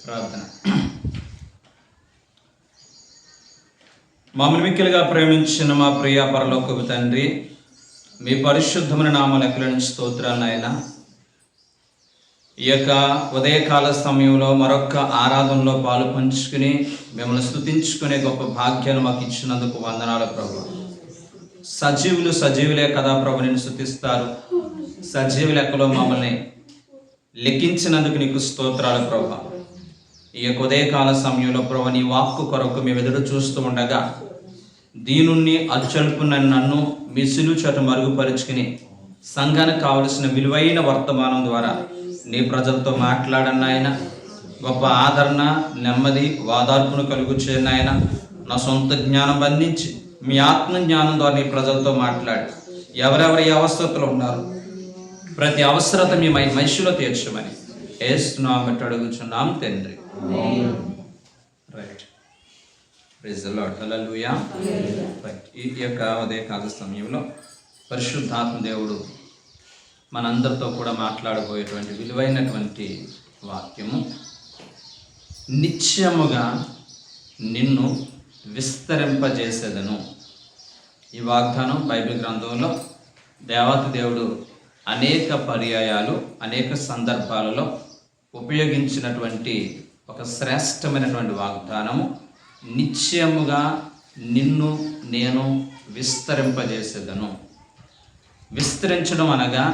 ప్రార్థన. మమ్మల్ని మిక్కిలిగా ప్రేమించిన మా ప్రియ పరలోకపు తండ్రి, మీ పరిశుద్ధమైన నామ లెక్కలను స్తోత్రాలు నాయన. ఈ యొక్క ఉదయకాల సమయంలో మరొక ఆరాధనలో పాలు పంచుకుని మిమ్మల్ని స్తుతించుకునే గొప్ప భాగ్యాన్ని మాకు ఇచ్చినందుకు వందనాలు ప్రభు. సజీవులే కదా ప్రభు నిన్ను స్తుతిస్తారు. సజీవ లెక్కలో మమ్మల్ని లెక్కించినందుకు నీకు స్తోత్రాలు ప్రభు. ఈ యొక్క ఉదయకాల సమయంలో ప్రభు నీ వాక్కు కొరకు మేము ఎదురు చూస్తూ ఉండగా దీనుణ్ణి అచ్చల్పున నన్ను మీ సిలువ చోట మరుగుపరుచుకుని సంఘానికి కావలసిన విలువైన వర్తమానం ద్వారా నీ ప్రజలతో మాట్లాడన్న ఆయన. గొప్ప ఆదరణ, నెమ్మది, వాదార్పును కలుగు చేయను ఆయన. నా సొంత జ్ఞానం బంధించి మీ ఆత్మ జ్ఞానం ద్వారా నీ ప్రజలతో మాట్లాడి ఎవరెవరి అవసరతలు ఉన్నారు ప్రతి అవసరత మీ మనిషిలో తీర్చమని ఏస్తున్నామని అడుగుచున్నాం తండ్రి. రైట్, ప్రైజ్ ది లార్డ్, హల్లెలూయా. ఈ యొక్క ఉదయకాల సమయంలో పరిశుద్ధాత్మ దేవుడు మనందరితో కూడా మాట్లాడబోయేటువంటి విలువైనటువంటి వాక్యము, నిత్యముగా నిన్ను విస్తరింపజేసేదను. ఈ వాగ్దానం బైబిల్ గ్రంథంలో దేవాతి దేవుడు అనేక పర్యాయాలు అనేక సందర్భాలలో ఉపయోగించినటువంటి ఒక శ్రేష్టమైనటువంటి వాగ్దానము, నిత్యముగా నిన్ను నేను విస్తరింపజేసేదను. విస్తరించడం అనగా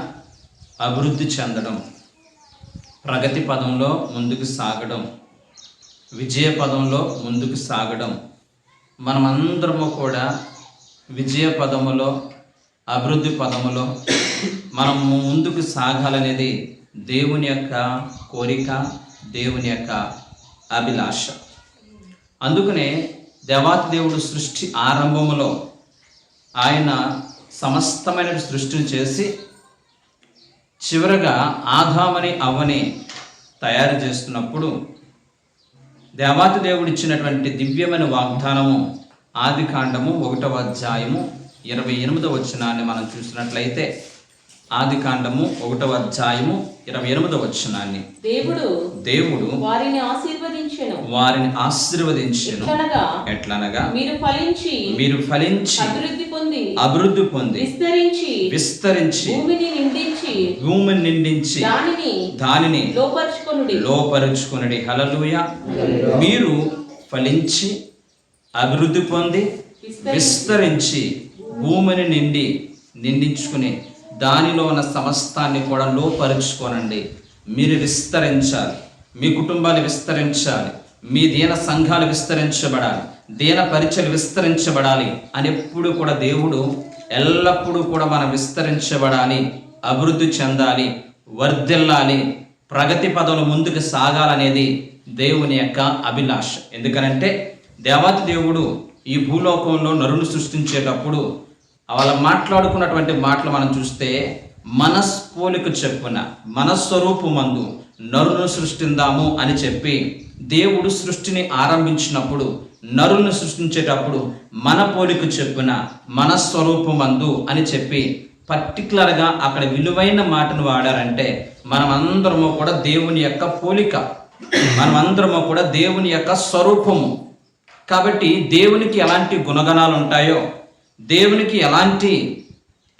అభివృద్ధి చెందడం, ప్రగతి పదంలో ముందుకు సాగడం, విజయ పదంలో ముందుకు సాగడం. మనమందరము కూడా విజయ పదములో, అభివృద్ధి పదములో మనం ముందుకు సాగాలనేది దేవుని యొక్క కోరిక, దేవుని యొక్క అభిలాష. అందుకనే దేవాతి దేవుడు సృష్టి ఆరంభములో ఆయన సమస్తమైన సృష్టిని చేసి చివరగా ఆదామని అవ్వని తయారు చేస్తున్నప్పుడు దేవాతి దేవుడు ఇచ్చినటువంటి దివ్యమైన వాగ్దానము ఆదికాండము 1వ అధ్యాయము 28వ వచనాన్ని మనం చూసినట్లయితే, ఆదికాండము 1వ అధ్యాయము 28వ వచనాన్ని, దేవుడు వారిని ఆశీర్వదించెను. ఎట్లనగా మీరు ఫలించి అభివృద్ధి పొంది విస్తరించి భూమిని నిండించి దానిని లోపరుచుకొనుడి. హల్లెలూయా. మీరు ఫలించి అభివృద్ధి పొంది విస్తరించి భూమిని నిండించుకుని దానిలో ఉన్న సమస్తాన్ని కూడా లోపరుచుకోనండి. మీరు విస్తరించాలి, మీ కుటుంబాలు విస్తరించాలి, మీ దీన సంఘాలు విస్తరించబడాలి, దీన పరిచయలు విస్తరించబడాలి అని ఎప్పుడు కూడా దేవుడు ఎల్లప్పుడూ కూడా మనం విస్తరించబడాలి, అభివృద్ధి చెందాలి, వర్ధిల్లాలి, ప్రగతి పదవులు ముందుకు సాగాలనేది దేవుని యొక్క అభిలాష. ఎందుకనంటే దేవాతి దేవుడు ఈ భూలోకంలో నరుని సృష్టించేటప్పుడు వాళ్ళ మాట్లాడుకున్నటువంటి మాటలు మనం చూస్తే, మనస్పోలిక చెప్పున మనస్వరూపమందు నరును సృష్టిందాము అని చెప్పి దేవుడు సృష్టిని ఆరంభించినప్పుడు, నరులను సృష్టించేటప్పుడు మన పోలిక చెప్పున మనస్వరూపమందు అని చెప్పి పర్టికులర్గా అక్కడ విలువైన మాటను వాడారంటే మనమందరము కూడా దేవుని యొక్క పోలిక, మనమందరము కూడా దేవుని యొక్క స్వరూపము. కాబట్టి దేవునికి ఎలాంటి గుణగణాలు ఉంటాయో, దేవునికి ఎలాంటి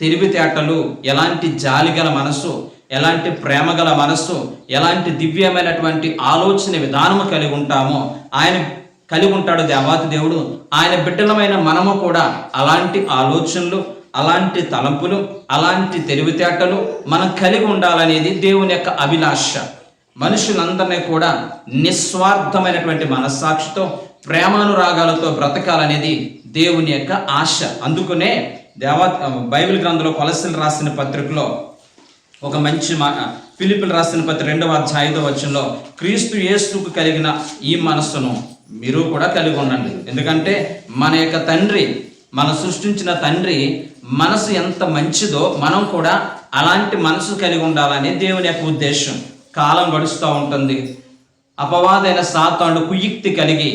తెలివితేటలు, ఎలాంటి జాలిగల మనసు, ఎలాంటి ప్రేమగల మనస్సు, ఎలాంటి దివ్యమైనటువంటి ఆలోచన విధానము కలిగి ఉంటామో ఆయన కలిగి ఉంటాడు దేవాతి దేవుడు. ఆయన బిడ్డలమైన మనము కూడా అలాంటి ఆలోచనలు, అలాంటి తలంపులు, అలాంటి తెలివితేటలు మనం కలిగి ఉండాలనేది దేవుని యొక్క అభిలాష. మనుషులందరినీ కూడా నిస్వార్థమైనటువంటి మనస్సాక్షితో, ప్రేమానురాగాలతో బ్రతకాలనేది దేవుని యొక్క ఆశ. అందుకనే బైబిల్ గ్రంథంలో కొలస్సీలు రాసిన పత్రికలో ఒక మంచి ఫిలిప్పీలు రాసిన పత్రిక 2వ అధ్యాయం 5వ వచనంలో, క్రీస్తు యేసుకు కలిగిన ఈ మనస్సును మీరు కూడా కలిగి ఉండండి. ఎందుకంటే మన యొక్క తండ్రి, మన సృష్టించిన తండ్రి మనసు ఎంత మంచిదో మనం కూడా అలాంటి మనసు కలిగి ఉండాలని దేవుని యొక్క ఉద్దేశం. కాలం గడుస్తూ ఉంటుంది, అపవాదైన సాతానుడు కుయుక్తి కలిగి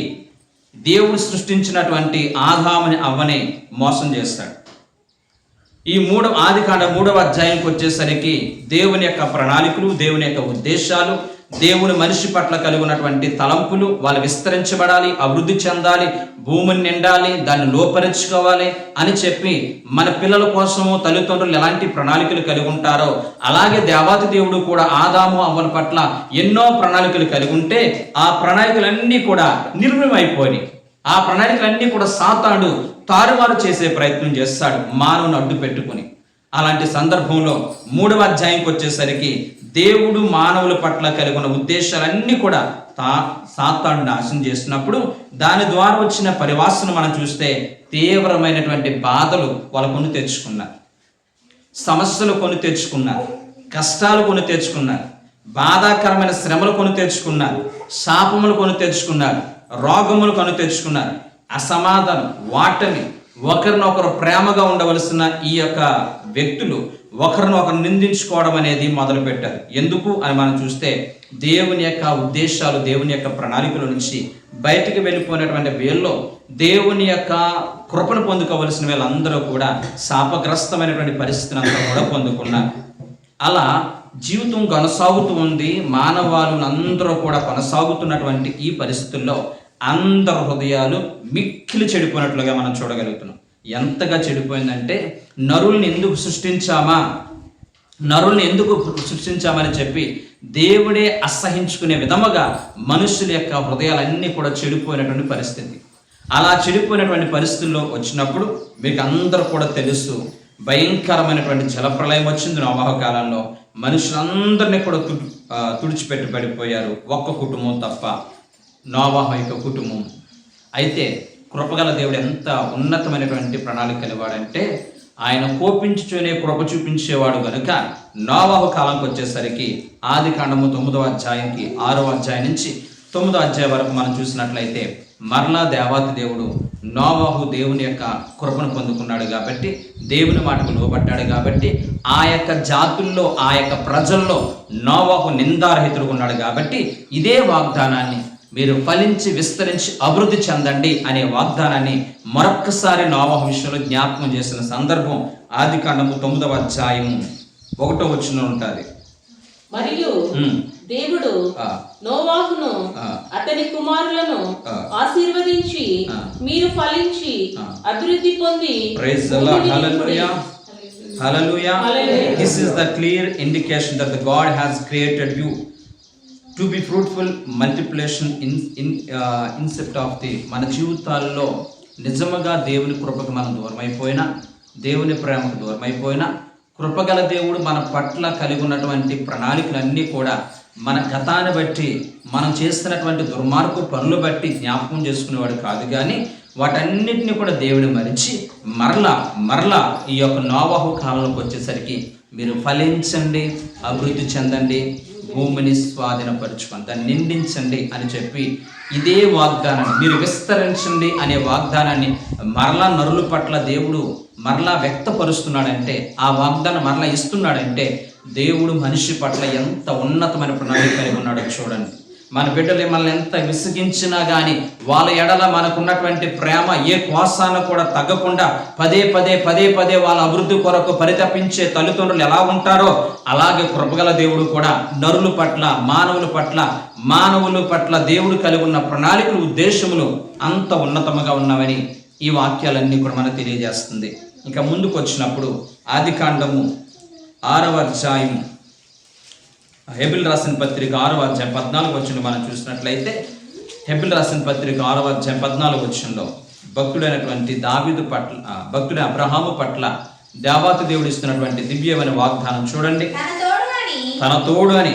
దేవుడు సృష్టించినటువంటి ఆదాముని అవ్వని మోసం చేస్తాడు. ఈ ఆదికాండ 3వ అధ్యాయంకి వచ్చేసరికి దేవుని యొక్క ప్రణాళికలు, దేవుని యొక్క ఉద్దేశాలు, దేవుని మనిషి పట్ల కలిగి ఉన్నటువంటి తలంపులు వాళ్ళు విస్తరించబడాలి, అభివృద్ధి చెందాలి, భూమిని నిండాలి, దాన్ని లోపరుచుకోవాలి అని చెప్పి మన పిల్లల కోసము తల్లిదండ్రులు ఎలాంటి ప్రణాళికలు కలిగి ఉంటారో అలాగే దేవాతి దేవుడు కూడా ఆదాము అవ్వల పట్ల ఎన్నో ప్రణాళికలు కలిగి ఉంటే ఆ ప్రణాళికలన్నీ కూడా నిర్మూలమైపోయి ఆ ప్రణాళికలన్నీ కూడా సాతాను తారుమారు చేసే ప్రయత్నం చేస్తాడు మానవుని అడ్డు పెట్టుకుని. అలాంటి సందర్భంలో 3వ అధ్యాయంకి వచ్చేసరికి దేవుడు మానవుల పట్ల కలిగి ఉన్న ఉద్దేశాలన్నీ కూడా సాతాను నాశనం చేసినప్పుడు దాని ద్వారా వచ్చిన పరివాసన మనం చూస్తే తీవ్రమైనటువంటి బాధలు వాళ్ళు కొని తెచ్చుకున్నారు, సమస్యలు కొని తెచ్చుకున్నారు, కష్టాలు కొని తెచ్చుకున్నారు, బాధాకరమైన శ్రమలు కొని తెచ్చుకున్నారు, శాపములు కొని తెచ్చుకున్నారు, రోగములు కొని తెచ్చుకున్నారు, అసమాధానం, వాటమి, ఒకరినొకరు ప్రేమగా ఉండవలసిన ఈ యొక్క వ్యక్తులు ఒకరినొకరు నిందించుకోవడం అనేది మొదలు పెట్టారు. ఎందుకు అని మనం చూస్తే దేవుని యొక్క ఉద్దేశాలు, దేవుని యొక్క ప్రణాళికల నుంచి బయటికి వెళ్ళిపోయినటువంటి వీళ్ళు దేవుని యొక్క కృపను పొందుకోవలసిన వీళ్ళందరూ కూడా శాపగ్రస్తమైనటువంటి పరిస్థితిని అంతా కూడా పొందుకున్నారు. అలా జీవితం కొనసాగుతూ ఉంది. మానవాళులు అందరూ కూడా కొనసాగుతున్నటువంటి ఈ పరిస్థితుల్లో అందరి హృదయాలు మిక్కిలి చెడిపోయినట్లుగా మనం చూడగలుగుతున్నాం. ఎంతగా చెడిపోయిందంటే నరుల్ని ఎందుకు సృష్టించామని చెప్పి దేవుడే అసహించుకునే విధముగా మనుషుల యొక్క హృదయాలన్నీ కూడా చెడిపోయినటువంటి పరిస్థితి. అలా చెడిపోయినటువంటి పరిస్థితుల్లో వచ్చినప్పుడు మీకు అందరూ కూడా తెలుసు, భయంకరమైనటువంటి జలప్రలయం వచ్చింది నోవాహు కాలంలో. మనుషులందరినీ కూడా తుడిచిపెట్టి పడిపోయారు, ఒక్క కుటుంబం తప్ప, నోవాహు యొక్క కుటుంబం. అయితే కృపగల దేవుడు ఎంత ఉన్నతమైనటువంటి ప్రణాళిక కలివాడంటే ఆయన కోపించునే కృప చూపించేవాడు కనుక నోవాహు కాలంకి వచ్చేసరికి ఆదికాండము 9వ అధ్యాయంకి 6వ అధ్యాయం నుంచి 9వ అధ్యాయం వరకు మనం చూసినట్లయితే మరలా దేవాతి దేవుడు నోవాహు దేవుని యొక్క కృపను పొందుకున్నాడు కాబట్టి, దేవుని మాటకు లోబడ్డాడు కాబట్టి, ఆ యొక్క జాతుల్లో ఆ యొక్క ప్రజల్లో నోవాహు నిందారహితుడుగా ఉన్నాడు కాబట్టి ఇదే వాగ్దానాన్ని మీరు ఫలించి విస్తరించి అభివృద్ధి చెందండి అనే వాగ్దానాన్ని మరొక్కసారి నోవాహు విషయంలో జ్ఞాపకం చేసిన సందర్భం ఆదికాండము 9వ అధ్యాయము 1వ వచనంలో ఉంటుంది. మరియు దేవుడు నోవాహును అతని కుమారులను ఆశీర్వదించి మీరు ఫలించి అభివృద్ధి పొంది. Praise the Lord, hallelujah, hallelujah. This is the clear indication that the God has created you to be fruitful, multiplication incept of the మన జీవితాల్లో నిజముగా దేవుని కృపకు మనం దూరమైపోయినా, దేవుని ప్రేమకు దూరమైపోయినా, కృపగల దేవుడు మన పట్ల కలిగి ఉన్నటువంటి ప్రణాళికలన్నీ కూడా మన గతాన్ని బట్టి మనం చేస్తున్నటువంటి దుర్మార్గ పనులు బట్టి జ్ఞాపకం చేసుకునేవాడు కాదు. కానీ వాటన్నిటిని కూడా దేవుడు మరిచి మరలా ఈ యొక్క నోవాహు కాలంలోకి వచ్చేసరికి మీరు ఫలించండి, అభివృద్ధి చెందండి, భూమిని స్వాధీనపరచుకొని దాన్ని నిండించండి అని చెప్పి ఇదే వాగ్దానాన్ని మీరు విస్తరించండి అనే వాగ్దానాన్ని మరలా నరుల పట్ల దేవుడు మరలా వ్యక్తపరుస్తున్నాడంటే, ఆ వాగ్దానం మరలా ఇస్తున్నాడంటే దేవుడు మనిషి పట్ల ఎంత ఉన్నతమైన ప్రణాళిక కలిగి ఉన్నాడో చూడండి. మన బిడ్డలు మనల్ని ఎంత విసిగించినా కానీ వాళ్ళ ఎడల మనకున్నటువంటి ప్రేమ ఏ కోసాన కూడా తగ్గకుండా పదే పదే వాళ్ళ అభివృద్ధి కొరకు పరితపించే తల్లిదండ్రులు ఎలా ఉంటారో అలాగే కృపగల దేవుడు కూడా నరుల పట్ల మానవుల పట్ల దేవుడు కలిగి ఉన్న ప్రణాళికలు, ఉద్దేశములు అంత ఉన్నతముగా ఉన్నవని ఈ వాక్యాలన్నీ కూడా మనకు తెలియజేస్తుంది. ఇంకా ముందుకు వచ్చినప్పుడు ఆదికాండము 6వ అధ్యాయం, హెబిల్ రాసిన పత్రిక 6వ అధ్యాయం 14వ వచనం మనం చూసినట్లయితే, హెబిల్ రాసిన పత్రిక 6వ అధ్యాయం 14వ వచనంలో భక్తుడైనటువంటి దావీదు పట్ల, భక్తుడైన అబ్రహాము పట్ల దేవాతి దేవుడు ఇస్తున్నటువంటి దివ్యమైన వాగ్దానం చూడండి. తన తోడు అని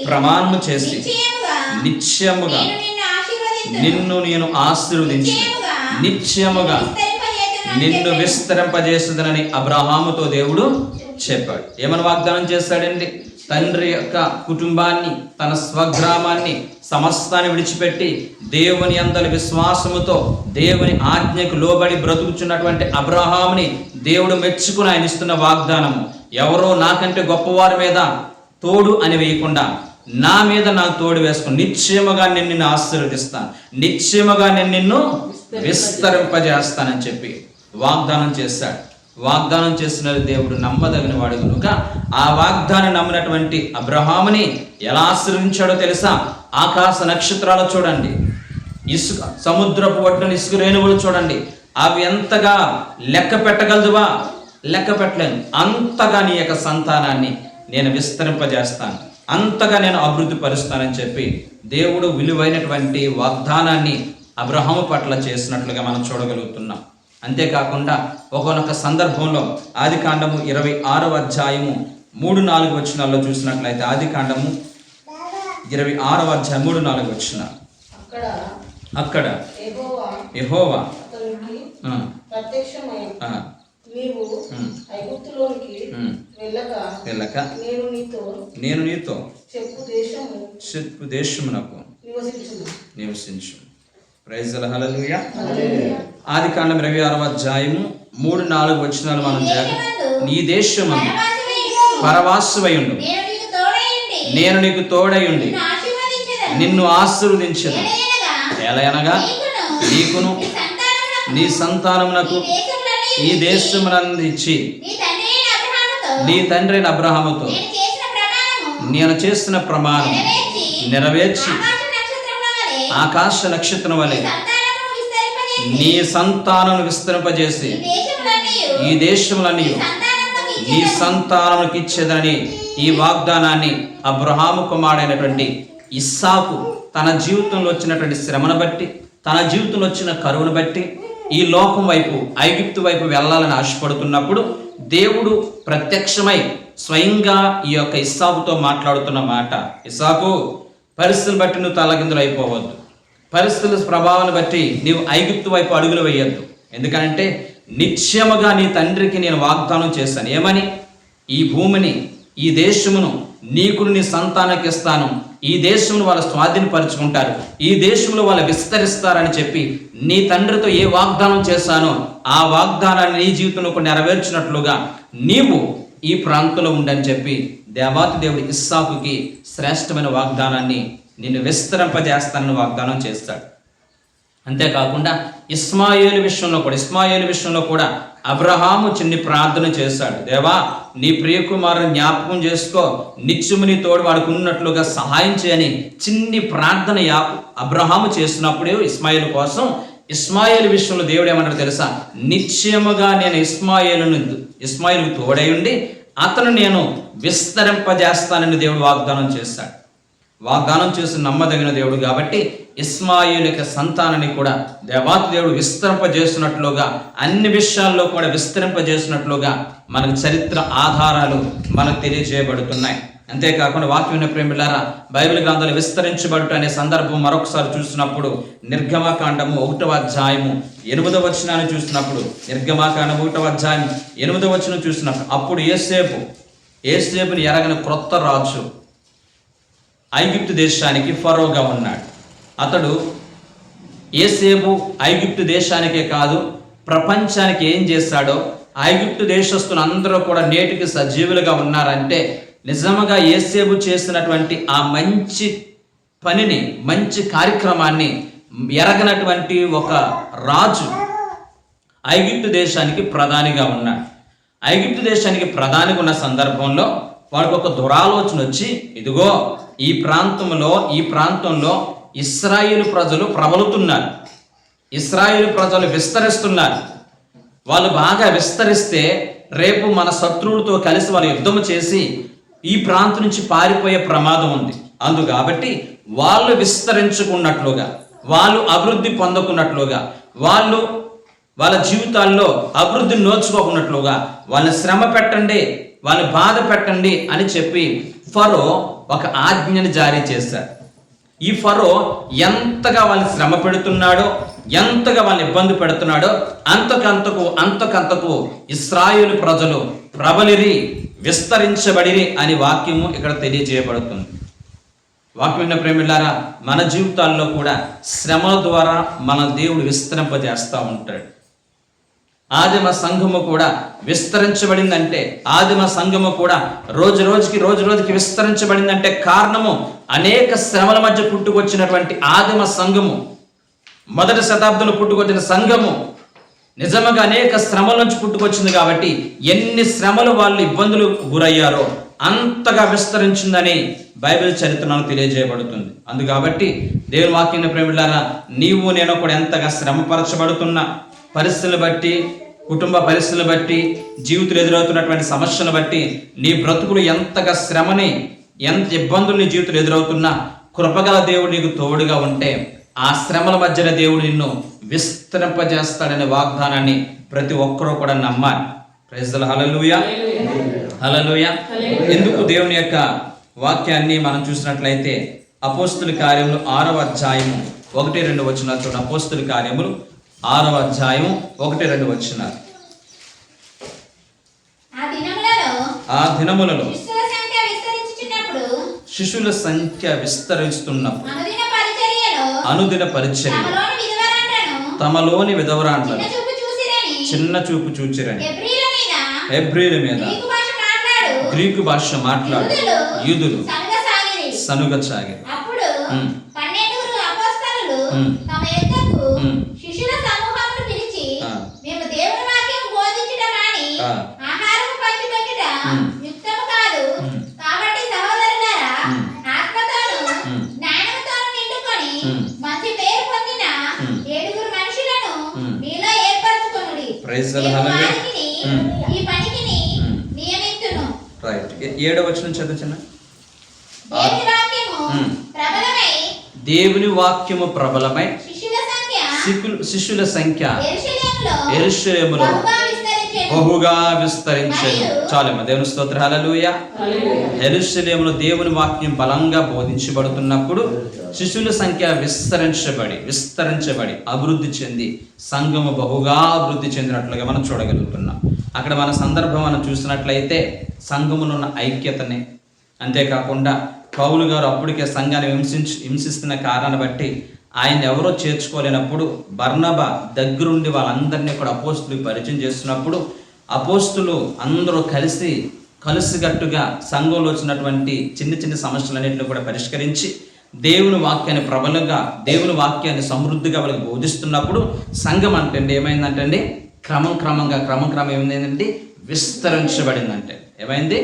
ప్రమాణము చేసి నిశ్చయముగా నిన్ను నేను ఆశీర్వదించి నిశ్చయముగా నిన్ను విస్తరింపజేస్తుందని అబ్రహాముతో దేవుడు చెప్పాడు. ఏమని వాగ్దానం చేశాడండి? తండ్రి యొక్క కుటుంబాన్ని, తన స్వగ్రామాన్ని, సమస్తాన్ని విడిచిపెట్టి దేవుని అందరి విశ్వాసముతో దేవుని ఆజ్ఞకు లోబడి బ్రతుకుచున్నటువంటి అబ్రహాముని దేవుడు మెచ్చుకుని ఆయన ఇస్తున్న వాగ్దానము, ఎవరో నాకంటే గొప్పవారి మీద తోడు అని వేయకుండా నా మీద నాకు తోడు వేసుకుని నిశ్చయముగా నేను నిన్ను ఆశీర్వదిస్తాను, నిశ్చయముగా నేను నిన్ను విస్తరింపజేస్తానని చెప్పి వాగ్దానం చేశాడు. వాగ్దానం చేసిన దేవుడు నమ్మదగిన వాడు కనుక ఆ వాగ్దానం నమ్మినటువంటి అబ్రహాముని ఎలా ఆశీర్వదించాడో తెలుసా? ఆకాశ నక్షత్రాలు చూడండి, ఇసుక సముద్రపు ఒడ్డున ఇసుక రేణువులు చూడండి, అవి ఎంతగా లెక్క పెట్టగలదువా? లెక్క పెట్టలేను. అంతగా నీ యొక్క సంతానాన్ని నేను విస్తరింపజేస్తాను, అంతగా నేను అభివృద్ధి పరుస్తానని చెప్పి దేవుడు విలువైనటువంటి వాగ్దానాన్ని అబ్రహాము పట్ల చేసినట్లుగా మనం చూడగలుగుతున్నాం. అంతేకాకుండా ఒక్కొక్క సందర్భంలో ఆదికాండము 26వ అధ్యాయము 3-4 వచనాల్లో చూసినట్లయితే, ఆదికాండము 26వ అధ్యాయం 3-4 వచనాలు, అక్కడ యెహోవా నీవు ఐగుప్తులోనికి వెళ్ళక నేను నీతో చెప్పు దేశమునకు నివసించు. ప్రైజ్ ది లార్డ్, హల్లెలూయా. ఆదికాండం 26వ అధ్యాయము 3-4 వచనాలు మనం నీ దేశమందు పరవాసువై ఉండు, నేను నీకు తోడై ఉండి నిన్ను ఆశీర్వదించెదను. ఎలయనగా నీకును నీ సంతానమునకు ఈ దేశమునందు ఇచ్చి నీ తండ్రి అయిన అబ్రహాముతో నేను చేసిన ప్రమాణం నెరవేర్చి ఆకాశ నక్షత్రం వలె నీ సంతానమును విస్తరింపజేసి ఈ దేశములన్నీ నీ సంతానమునికి ఇచ్చేదని ఈ వాగ్దానాన్ని అబ్రహాము కుమారుడైనటువంటి ఇస్సాకు తన జీవితంలో వచ్చినటువంటి శ్రమను బట్టి, తన జీవితంలో వచ్చిన కరువును బట్టి ఈ లోకం వైపు, ఐగుప్తు వైపు వెళ్ళాలని ఆశపడుతున్నప్పుడు దేవుడు ప్రత్యక్షమై స్వయంగా ఈ యొక్క ఇస్సాకుతో మాట్లాడుతున్న మాట, ఇస్సాకు, పరిస్థితులు బట్టి నువ్వు తలకిందులు అయిపోవద్దు, పరిస్థితుల ప్రభావాన్ని బట్టి నీవు ఐగుప్తు వైపు అడుగులు వేయద్దు. ఎందుకంటే నిశ్చయముగా నీ తండ్రికి నేను వాగ్దానం చేశాను. ఏమని? ఈ భూమిని, ఈ దేశమును నీకు నీ సంతానానికి ఇస్తాను, ఈ దేశమును వాళ్ళు స్వాధీనపరుచుకుంటారు, ఈ దేశంలో వాళ్ళు విస్తరిస్తారని చెప్పి నీ తండ్రితో ఏ వాగ్దానం చేశానో ఆ వాగ్దానాన్ని నీ జీవితంలో నెరవేర్చినట్లుగా నీవు ఈ ప్రాంతంలో ఉండని చెప్పి దేవాతి దేవుడు ఇస్సాకుకి శ్రేష్టమైన వాగ్దానాన్ని నిన్ను విస్తరింపజేస్తానని వాగ్దానం చేస్తాడు. అంతేకాకుండా ఇస్మాయేలు విషయంలో కూడా అబ్రహాము చిన్ని ప్రార్థన చేశాడు. దేవా, నీ ప్రియకుమారుని జ్ఞాపకం చేసుకో, నిత్యము నీ తోడు వాడికి ఉన్నట్లుగా సహాయం చేయని చిన్ని ప్రార్థన అబ్రహాము చేసినప్పుడు ఇస్మాయేలు కోసం, ఇస్మాయేలు విషయంలో దేవుడు ఏమన్నాడు తెలుసా? నిశ్చయముగా నేను ఇస్మాయేలుకు తోడై ఉండి అతను నేను విస్తరింపజేస్తానని దేవుడు వాగ్దానం చేశాడు. వాగ్దానం చేసి నమ్మదగిన దేవుడు కాబట్టి ఇస్మాయేలు యొక్క సంతానాన్ని కూడా దేవాతి దేవుడు విస్తరింపజేసినట్లుగా, అన్ని విషయాల్లో కూడా విస్తరింపజేసినట్లుగా మనకు చరిత్ర ఆధారాలు మనకు తెలియజేయబడుతున్నాయి. అంతేకాకుండా వాక్యం ప్రేమిలారా, బైబిల్ గ్రంథాలు విస్తరించబడుట అనే సందర్భం మరొకసారి చూసినప్పుడు నిర్గమాకాండము 1వ అధ్యాయము 8వ వచనాన్ని చూసినప్పుడు, నిర్గమాకాండం 1వ అధ్యాయం 8వ వచనం చూసినప్పుడు, అప్పుడు యోసేపుని ఎరగని క్రొత్త రాజు ఐగుప్తు దేశానికి ఫరోగా ఉన్నాడు. అతడు యోసేపు ఐగుప్తు దేశానికే కాదు ప్రపంచానికి ఏం చేశాడో, ఐగుప్తు దేశస్తులు అందరూ కూడా నేటికి సజీవులుగా ఉన్నారంటే నిజంగా యోసేపు చేసినటువంటి ఆ మంచి పనిని, మంచి కార్యక్రమాన్ని ఎరగనటువంటి ఒక రాజు ఐగుప్తు దేశానికి ప్రధానిగా ఉన్నాడు. ఐగుప్తు దేశానికి ప్రధానిగా ఉన్న సందర్భంలో వాడికి ఒక దురాలోచన వచ్చి, ఇదిగో ఈ ప్రాంతంలో ఇశ్రాయేలు ప్రజలు ప్రబలుతున్నారు, ఇశ్రాయేలు ప్రజలు విస్తరిస్తున్నారు. వాళ్ళు బాగా విస్తరిస్తే రేపు మన శత్రువులతో కలిసి వాళ్ళు యుద్ధం చేసి ఈ ప్రాంతం నుంచి పారిపోయే ప్రమాదం ఉంది. కాబట్టి వాళ్ళు విస్తరించుకున్నట్లుగా, వాళ్ళు అభివృద్ధి పొందుకున్నట్లుగా, వాళ్ళ జీవితాల్లో అభివృద్ధిని నోచుకోకున్నట్లుగా వాళ్ళని శ్రమ పెట్టండి, వాళ్ళని బాధ పెట్టండి అని చెప్పి ఫరో ఒక ఆజ్ఞని జారీ చేశారు. ఈ ఫరో ఎంతగా వాళ్ళని శ్రమ పెడుతున్నాడో, ఎంతగా వాళ్ళని ఇబ్బంది పెడుతున్నాడో అంతకంతకు ఇశ్రాయేలు ప్రజలు ప్రబలిరి, విస్తరించబడిరి అని వాక్యము ఇక్కడ తెలియజేయబడుతుంది. వాక్యం ప్రేమిలారా, మన జీవితాల్లో కూడా శ్రమల ద్వారా మన దేవుడు విస్తరింపజేస్తూ ఉంటాడు. ఆదిమ సంఘము కూడా విస్తరించబడిందంటే, ఆదిమ సంఘము కూడా రోజు రోజుకి విస్తరించబడిందంటే కారణము అనేక శ్రమల మధ్య పుట్టుకొచ్చినటువంటి ఆదిమ సంఘము, మొదటి శతాబ్దంలో పుట్టుకొచ్చిన సంఘము నిజంగా అనేక శ్రమల నుంచి పుట్టుకొచ్చింది కాబట్టి ఎన్ని శ్రమలు వాళ్ళు ఇబ్బందులు గురయ్యారో అంతగా విస్తరించిందని బైబిల్ చరిత్రలో తెలియజేయబడుతుంది. అందుకాబట్టి దేవుని వాక్యాన్ని ప్రేమిలారా, నీవు నేను కూడా ఎంతగా శ్రమపరచబడుతున్న పరిస్థితులను బట్టి, కుటుంబ పరిస్థితులను బట్టి, జీవితంలో ఎదురవుతున్నటువంటి సమస్యలను బట్టి, నీ బ్రతుకులు ఎంతగా శ్రమని, ఎంత ఇబ్బందులు నీ జీవితంలో ఎదురవుతున్నా కృపగల దేవుడు నీకు తోడుగా ఉంటే ఆ శ్రమల మధ్యన దేవుడు నిన్ను విస్తరింపజేస్తాడనే వాగ్దానాన్ని ప్రతి ఒక్కరూ కూడా నమ్మాలి. Praise the Lord. హల్లెలూయా, హల్లెలూయా. ఎందుకు దేవుని యొక్క వాక్యాన్ని మనం చూసినట్లయితే అపోస్తుల కార్యములు 6వ అధ్యాయము 1-2 వచనాలు చూడండి. అపోస్తుల కార్యములు 6వ అధ్యాయము 1-2 వచనాలు. ఆ దినములలో శిష్యుల సంఖ్య విస్తరిస్తున్నప్పుడు అనుదిన పరిచర్య తమలోని విధవరాండ్లను చిన్న చూపు చూచిరని హెబ్రీల మీద గ్రీకు భాష మాట్లాడు యూదులు సనుగసాగిరి. రైట్, 7వ వచనం చదువుచున్న. దేవుని వాక్యము ప్రబలమై శిష్యుల సంఖ్య యెరూషలేములో బహుగా విస్తరించెను. చాలమ్మ, దేవుని స్తోత్రం. హల్లెలూయా. యెరూషలేములో దేవుని వాక్యం బలంగా బోధించబడుతున్నప్పుడు శిష్యుల సంఖ్య విస్తరించబడి అభివృద్ధి చెంది సంఘము బహుగా అభివృద్ధి చెందినట్లుగా మనం చూడగలుగుతున్నాం. అక్కడ మన సందర్భం మనం చూసినట్లయితే సంఘమునున్న ఐక్యతని, అంతేకాకుండా పౌలు గారు అప్పటికే సంఘాన్ని హింసిస్తున్న కారణాన్ని బట్టి ఆయన ఎవరో చేర్చుకోలేనప్పుడు బర్నబా దగ్గరుండి వాళ్ళందరినీ కూడా అపోస్తులకు పరిచయం చేస్తున్నప్పుడు అపోస్తులు అందరూ కలిసిగట్టుగా సంఘంలో వచ్చినటువంటి చిన్న సమస్యలన్నింటినీ కూడా పరిష్కరించి దేవుని వాక్యాన్ని ప్రబలంగా, దేవుని వాక్యాన్ని సమృద్ధిగా వాళ్ళకి బోధిస్తున్నప్పుడు సంఘం అంటే ఏమైందంటే క్రమం ఏమైందంటే విస్తరించబడిందంటే ఏమైంది?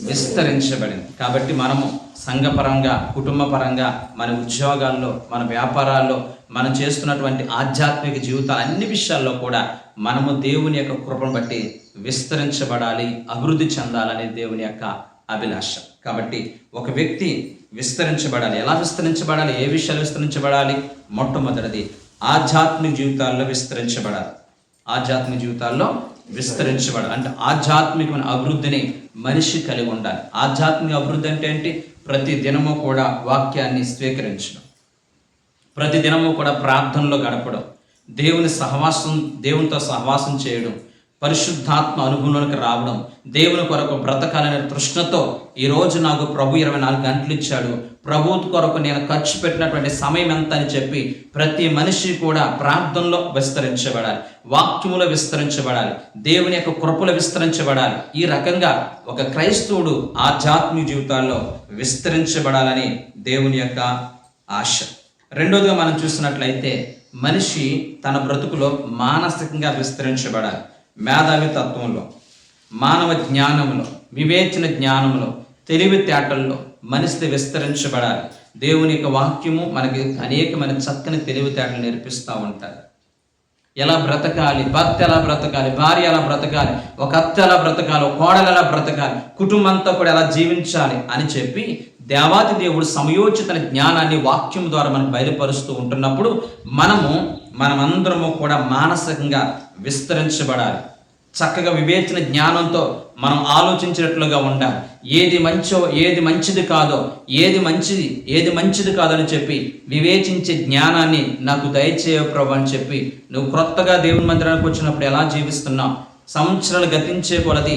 విస్తరించబడింది. కాబట్టి మనము సంఘపరంగా, కుటుంబ పరంగా, మన ఉద్యోగాల్లో, మన వ్యాపారాల్లో, మనం చేస్తున్నటువంటి ఆధ్యాత్మిక జీవితాలు అన్ని విషయాల్లో కూడా మనము దేవుని యొక్క కృపను బట్టి విస్తరించబడాలి, అభివృద్ధి చెందాలని దేవుని యొక్క అభిలాష. కాబట్టి ఒక వ్యక్తి విస్తరించబడాలి. ఎలా విస్తరించబడాలి? ఏ విషయాలు విస్తరించబడాలి? మొట్టమొదటిది ఆధ్యాత్మిక జీవితాల్లో విస్తరించబడాలి. ఆధ్యాత్మిక జీవితాల్లో విస్తరించబడాలి అంటే ఆధ్యాత్మికమైన అభివృద్ధిని మనిషి కలిగి ఉండాలి. ఆధ్యాత్మిక అభివృద్ధి అంటే ఏంటి? ప్రతి దినము కూడా వాక్యాన్ని స్వీకరించడం, ప్రతి దినము కూడా ప్రార్థనలో గడపడం, దేవునితో సహవాసం చేయడం, పరిశుద్ధాత్మ అనుభవంలోకి రావడం, దేవుని కొరకు బ్రతకాలనే తృష్ణతో ఈరోజు నాకు ప్రభు 24 గంటలు ఇచ్చాడు, ప్రభు కొరకు నేను ఖర్చు పెట్టినటువంటి సమయం ఎంత అని చెప్పి ప్రతి మనిషి కూడా ప్రార్థనలో విస్తరించబడాలి, వాక్యములో విస్తరించబడాలి, దేవుని యొక్క కృపలో విస్తరించబడాలి. ఈ రకంగా ఒక క్రైస్తవుడు ఆధ్యాత్మిక జీవితాల్లో విస్తరించబడాలని దేవుని యొక్క ఆశ. రెండోదిగా మనం చూసినట్లయితే మనిషి తన బ్రతుకులో మానసికంగా విస్తరించబడాలి. మేధావి తత్వంలో, మానవ జ్ఞానంలో, వివేచన జ్ఞానంలో, తెలివితేటల్లో మనిషి విస్తరించబడాలి. దేవుని యొక్క వాక్యము మనకి అనేకమైన చక్కని తెలివితేటలు నేర్పిస్తూ ఉంటారు. ఎలా బ్రతకాలి, భర్త ఎలా బ్రతకాలి, భార్య ఎలా బ్రతకాలి, ఒక అత్త ఎలా బ్రతకాలి, ఒక కోడలు ఎలా బ్రతకాలి, కుటుంబంతో కూడా ఎలా జీవించాలి అని చెప్పి దేవాది దేవుడు సమయోచిత జ్ఞానాన్ని వాక్యం ద్వారా మనకు బయలుపరుస్తూ ఉంటున్నప్పుడు మనమందరము కూడా మానసికంగా విస్తరించబడాలి. చక్కగా వివేచన జ్ఞానంతో మనం ఆలోచించినట్లుగా ఉండాలి. ఏది మంచో, ఏది మంచిది కాదో, ఏది మంచిది కాదో అని చెప్పి వివేచించే జ్ఞానాన్ని నాకు దయచేయ ప్రభు అని చెప్పి నువ్వు క్రొత్తగా దేవుని మందిరానికి వచ్చినప్పుడు ఎలా జీవిస్తున్నావు, సంవత్సరాలు గతించే కొలది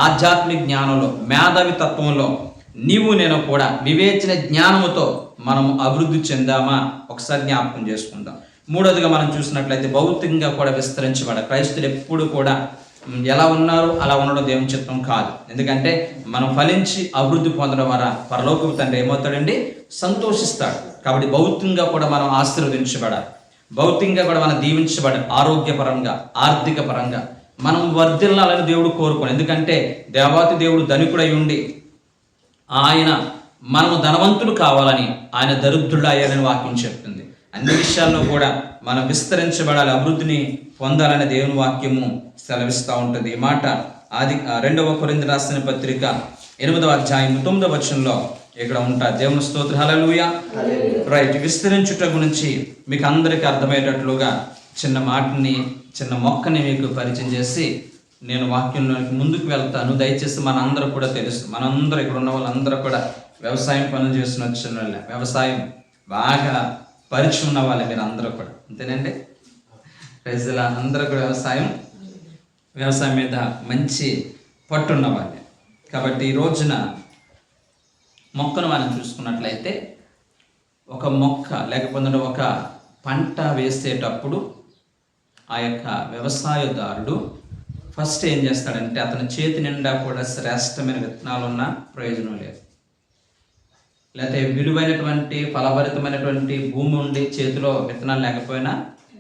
ఆధ్యాత్మిక జ్ఞానంలో, మేధావి తత్వంలో నీవు నేను కూడా వివేచన జ్ఞానముతో మనం అభివృద్ధి చెందామా ఒకసారి జ్ఞాపకం చేసుకుందాం. మూడోదిగా మనం చూసినట్లయితే భౌతికంగా కూడా విస్తరించబడాలి. క్రైస్తవులు ఎప్పుడు కూడా ఎలా ఉన్నారో అలా ఉండడం దేవుని చిత్తం కాదు. ఎందుకంటే మనం ఫలించి అభివృద్ధి పొందడం ద్వారా పరలోకపు తండ్రి ఏమవుతాడండి? సంతోషిస్తాడు. కాబట్టి భౌతికంగా కూడా మనం ఆశీర్వదించబడాలి. భౌతికంగా కూడా మనం దీవించబడాలి, ఆరోగ్యపరంగా, ఆర్థిక పరంగా మనం వర్ధిల్లాలని దేవుడు కోరుకోను. ఎందుకంటే దేవాతి దేవుడు ధనికుడై ఉండి ఆయన మనము ధనవంతులు కావాలని ఆయన దరిద్రుడు అయ్యాడని వాక్యం చెప్తుంది. అన్ని విషయాల్లో కూడా మనం విస్తరించబడాలి, అభివృద్ధిని పొందాలని దేవుని వాక్యము సెలవిస్తూ ఉంటుంది. ఈ మాట 2వ కొరింథీ రాసిన పత్రిక 8వ అధ్యాయం 9వ వచనంలో ఇక్కడ ఉంటారు. దేవుని స్తోత్రం, హల్లెలూయా. రైట్, విస్తరించుట గురించి మీకు అందరికీ అర్థమయ్యేటట్లుగా చిన్న మాటని, చిన్న మొక్కని మీకు పరిచయం చేసి నేను వాక్యంలోకి ముందుకు వెళ్తాను. దయచేసి మనందరూ కూడా తెలుసు, మనందరూ ఇక్కడ ఉన్న వాళ్ళందరూ కూడా వ్యవసాయం పనులు చేసిన వచ్చిన వాళ్ళే, వ్యవసాయం బాగా పరిచయం ఉన్న వాళ్ళే మీరు అందరూ కూడా, అంతేనండి. ప్రజల అందరూ కూడా వ్యవసాయం మీద మంచి పట్టున్న వాళ్ళే. కాబట్టి ఈ రోజున మొక్కను మనం చూసుకున్నట్లయితే ఒక మొక్క లేకపోతే ఒక పంట వేసేటప్పుడు ఆ యొక్క వ్యవసాయదారుడు ఫస్ట్ ఏం చేస్తాడంటే అతని చేతి నిండా కూడా శ్రేష్టమైన విత్తనాలు ఉన్న ప్రయోజనం లేదు, లేకపోతే విలువైనటువంటి ఫలభరితమైనటువంటి భూమి ఉండి చేతిలో విత్తనాలు లేకపోయినా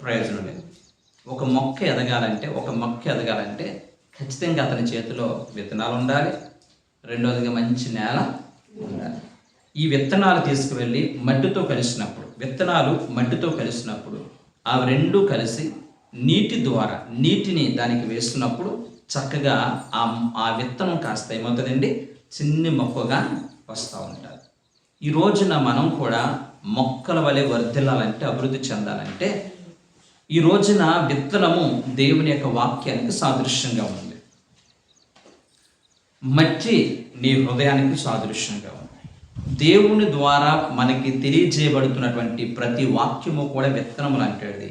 ప్రయోజనం లేదు. ఒక మొక్క ఎదగాలంటే ఖచ్చితంగా అతని చేతిలో విత్తనాలు ఉండాలి, రెండోదిగా మంచి నేల ఉండాలి. ఈ విత్తనాలు తీసుకువెళ్ళి విత్తనాలు మట్టితో కలిసినప్పుడు అవి రెండూ కలిసి నీటిని దానికి వేస్తున్నప్పుడు చక్కగా ఆ విత్తనం కాస్త ఏమవుతుందండి, చిన్ని మొక్కగా వస్తూ ఉంటారు. ఈ రోజున మనం కూడా మొక్కల వలె వర్ధిల్లాలంటే, అభివృద్ధి చెందాలంటే ఈ రోజున విత్తనము దేవుని యొక్క వాక్యానికి సాదృశ్యంగా ఉంది, మట్టి నీ హృదయానికి సాదృశ్యంగా ఉంది. దేవుని ద్వారా మనకి తెలియజేయబడుతున్నటువంటి ప్రతి వాక్యము కూడా విత్తనము లాంటిది.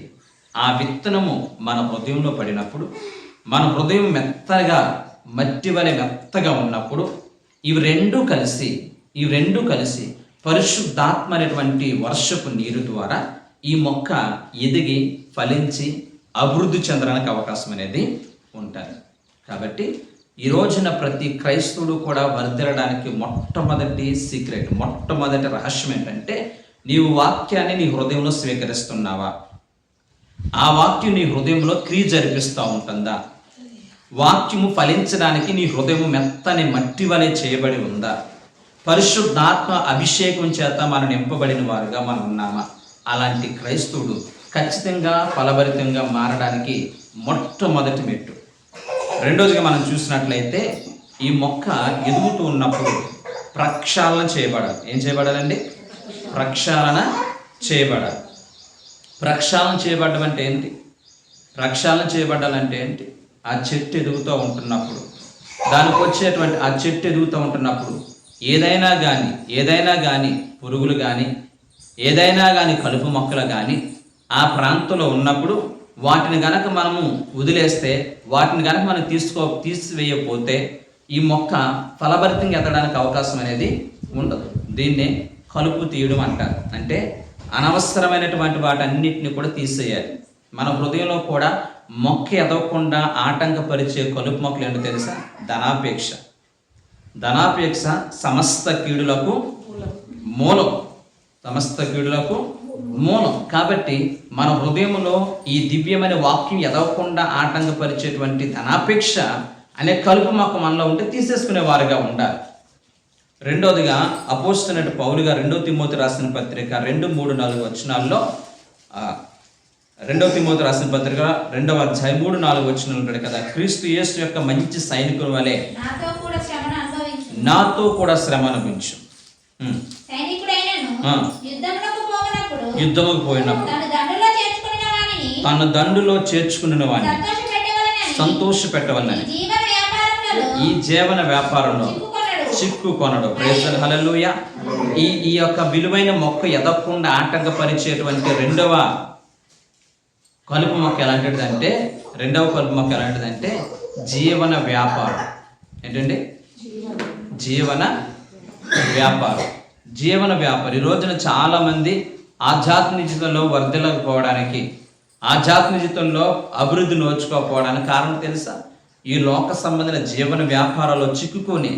ఆ విత్తనము మన హృదయంలో పడినప్పుడు, మన హృదయం మెత్తగా మట్టి వలె మెత్తగా ఉన్నప్పుడు ఇవి రెండు కలిసి పరిశుద్ధాత్మ అనేటువంటి వర్షపు నీరు ద్వారా ఈ మొక్క ఎదిగి ఫలించి అభివృద్ధి చెందడానికి అవకాశం అనేది ఉంటుంది. కాబట్టి ఈ రోజున ప్రతి క్రైస్తవుడు కూడా వర్ధిల్లడానికి మొట్టమొదటి రహస్యం ఏంటంటే, నీవు వాక్యాన్ని నీ హృదయంలో స్వీకరిస్తున్నావా? ఆ వాక్యం నీ హృదయంలో క్రియ జరిపిస్తూ ఉంటుందా? వాక్యము ఫలించడానికి నీ హృదయం మెత్తని మట్టి వలె చేయబడి ఉందా? పరిశుద్ధాత్మ అభిషేకం చేత మనం నింపబడిన వారుగా మనం ఉన్నామా? అలాంటి క్రైస్తవుడు ఖచ్చితంగా ఫలభరితంగా మారడానికి మొట్టమొదటి మెట్టు. రెండోదిగా మనం చూసినట్లయితే ఈ మొక్క ఎదుగుతూ ఉన్నప్పుడు ప్రక్షాళన చేయబడాలి. ఏం చేయబడాలండి? ప్రక్షాళన చేయబడాలి. ప్రక్షాళన చేయబడడం అంటే ఏంటి? ప్రక్షాళన చేయబడాలంటే ఏంటి? ఆ చెట్టు ఎదుగుతూ ఉంటున్నప్పుడు, దానికి వచ్చేటువంటి ఆ చెట్టు ఎదుగుతూ ఉంటున్నప్పుడు ఏదైనా కానీ పురుగులు కానీ ఏదైనా కానీ కలుపు మొక్కలు కానీ ఆ ప్రాంతంలో ఉన్నప్పుడు వాటిని గనక మనము వదిలేస్తే, వాటిని గనక మనం తీసివేయకపోతే ఈ మొక్క ఫలభరితంగా ఎదగడానికి అవకాశం అనేది ఉండదు. దీన్నే కలుపు తీయడం అంటారు. అంటే అనవసరమైనటువంటి వాటన్నిటిని కూడా తీసేయాలి. మన హృదయంలో కూడా మొక్క ఎదగకుండా ఆటంకపరిచే కలుపు మొక్కలు ఏంటో తెలుసా? ధనాపేక్ష సమస్త కీడులకు మూలం. కాబట్టి మన హృదయంలో ఈ దివ్యమైన వాక్యం ఎదగకుండా ఆటంకపరిచేటువంటి ధనాపేక్ష అనే కలుపు మొక్క మనలో ఉంటే తీసేసుకునే వారుగా ఉండాలి. రెండోదిగా అపోస్తలుడైన పౌలు గారు 2 తిమోతి రాసిన పత్రిక 2:3-4 వచనాల్లో 2 తిమోతి రాసిన పత్రిక 2వ అధ్యాయం 3-4 వచనాలు ఉంటాడు కదా, క్రీస్తు యేసు యొక్క మంచి సైనికుల వలె నాతో కూడా శ్రమ అనుభవించు. యుద్ధముకు పోయినప్పుడు తన దండులో చేర్చుకున్న వాడిని సంతోష పెట్టవలని ఈ జీవన వ్యాపారంలో చిక్కుకొనడు. ప్రైజ్ ది హల్లెలూయా. ఈ యొక్క విలువైన మొక్క ఎదగకుండా ఆటంకపరిచేటువంటి రెండవ కలుపు మొక్క ఎలాంటిదంటే జీవన వ్యాపారం. ఏంటండి? జీవన వ్యాపారం. ఈ రోజున చాలామంది ఆధ్యాత్మిక జీవితంలో వర్ధిల్లకపోవడానికి, ఆధ్యాత్మిక జీవితంలో అభివృద్ధి నోచుకోకపోవడానికి కారణం తెలుసా? ఈ లోక సంబంధమైన జీవన వ్యాపారాల్లో చిక్కుకొని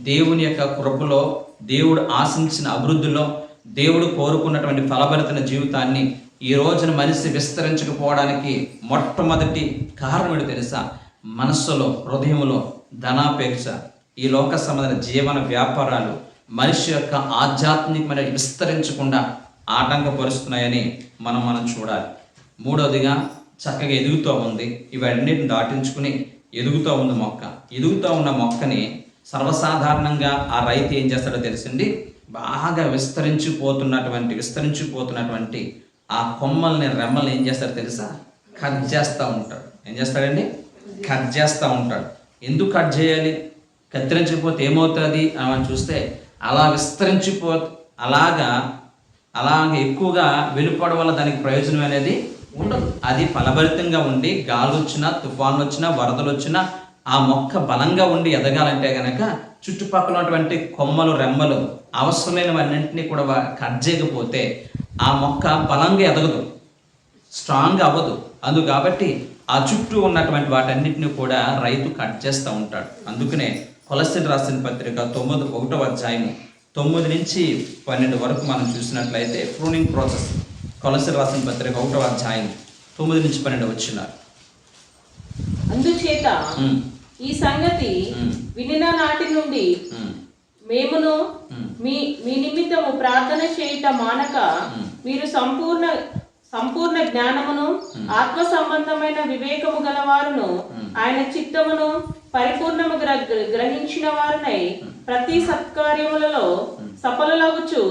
దేవుని యొక్క కృపలో, దేవుడు ఆశించిన అభివృద్ధిలో, దేవుడు కోరుకున్నటువంటి ఫలభరితమైన జీవితాన్ని ఈ రోజున మనిషి విస్తరించకపోవడానికి మొట్టమొదటి కారణం ఏంటో తెలుసా? మనస్సులో, హృదయంలో ధనాపేక్ష, ఈ లోక సంబంధమైన జీవన వ్యాపారాలు మనిషి యొక్క ఆధ్యాత్మికమైన విస్తరించకుండా ఆటంకపరుస్తున్నాయని మనం చూడాలి. మూడవదిగా చక్కగా ఎదుగుతూ ఉంది. ఇవన్నిటిని దాటించుకుని ఎదుగుతూ ఉంది మొక్క. ఎదుగుతూ ఉన్న మొక్కని సర్వసాధారణంగా ఆ రైతు ఏం చేస్తాడో తెలిసింది, బాగా విస్తరించిపోతున్నటువంటి ఆ కొమ్మల్ని, రెమ్మల్ని ఏం చేస్తాడో తెలుసా? కట్ చేస్తూ ఉంటాడు. ఏం చేస్తాడండి? కట్ చేస్తూ ఉంటాడు. ఎందుకు కట్ చేయాలి? కత్తిరించకపోతే ఏమవుతుంది అని మనం చూస్తే అలా అలాగే ఎక్కువగా వెళ్ళిపోవడం వల్ల దానికి ప్రయోజనం అనేది ఉండదు. అది ఫలభరితంగా ఉండి గాలి వచ్చినా, తుఫాన్లు వచ్చినా, వరదలు వచ్చినా ఆ మొక్క బలంగా ఉండి ఎదగాలంటే కనుక చుట్టుపక్కల ఉన్నటువంటి కొమ్మలు, రెమ్మలు అవసరమైనవన్నింటినీ కూడా కట్ చేయకపోతే ఆ మొక్క బలంగా ఎదగదు, స్ట్రాంగ్ అవ్వదు. కాబట్టి ఆ చుట్టూ ఉన్నటువంటి వాటన్నిటిని కూడా రైతు కట్ చేస్తూ ఉంటాడు. అందుకనే కొలస్సీలు రాసిన పత్రిక 1వ అధ్యాయము 9 నుంచి 12 వరకు మనం చూసినట్లయితే ప్రూనింగ్ ప్రాసెస్. కొలస్సీలు రాసిన పత్రిక 1వ అధ్యాయం 9 నుంచి 12 వచ్చినారు. అందుచేత ఈ సంగతి వినిన నాటి నుండి మేమును మీ నిమిత్తము ప్రార్థన చేయుట మానక మీరు సంపూర్ణ జ్ఞానమును, ఆత్మ సంబంధమైన వివేకము గలవారును, ఆయన చిత్తమును పరిపూర్ణము గ్రహించిన వారునై ప్రతి సత్కార్యములలో సఫలులగుచు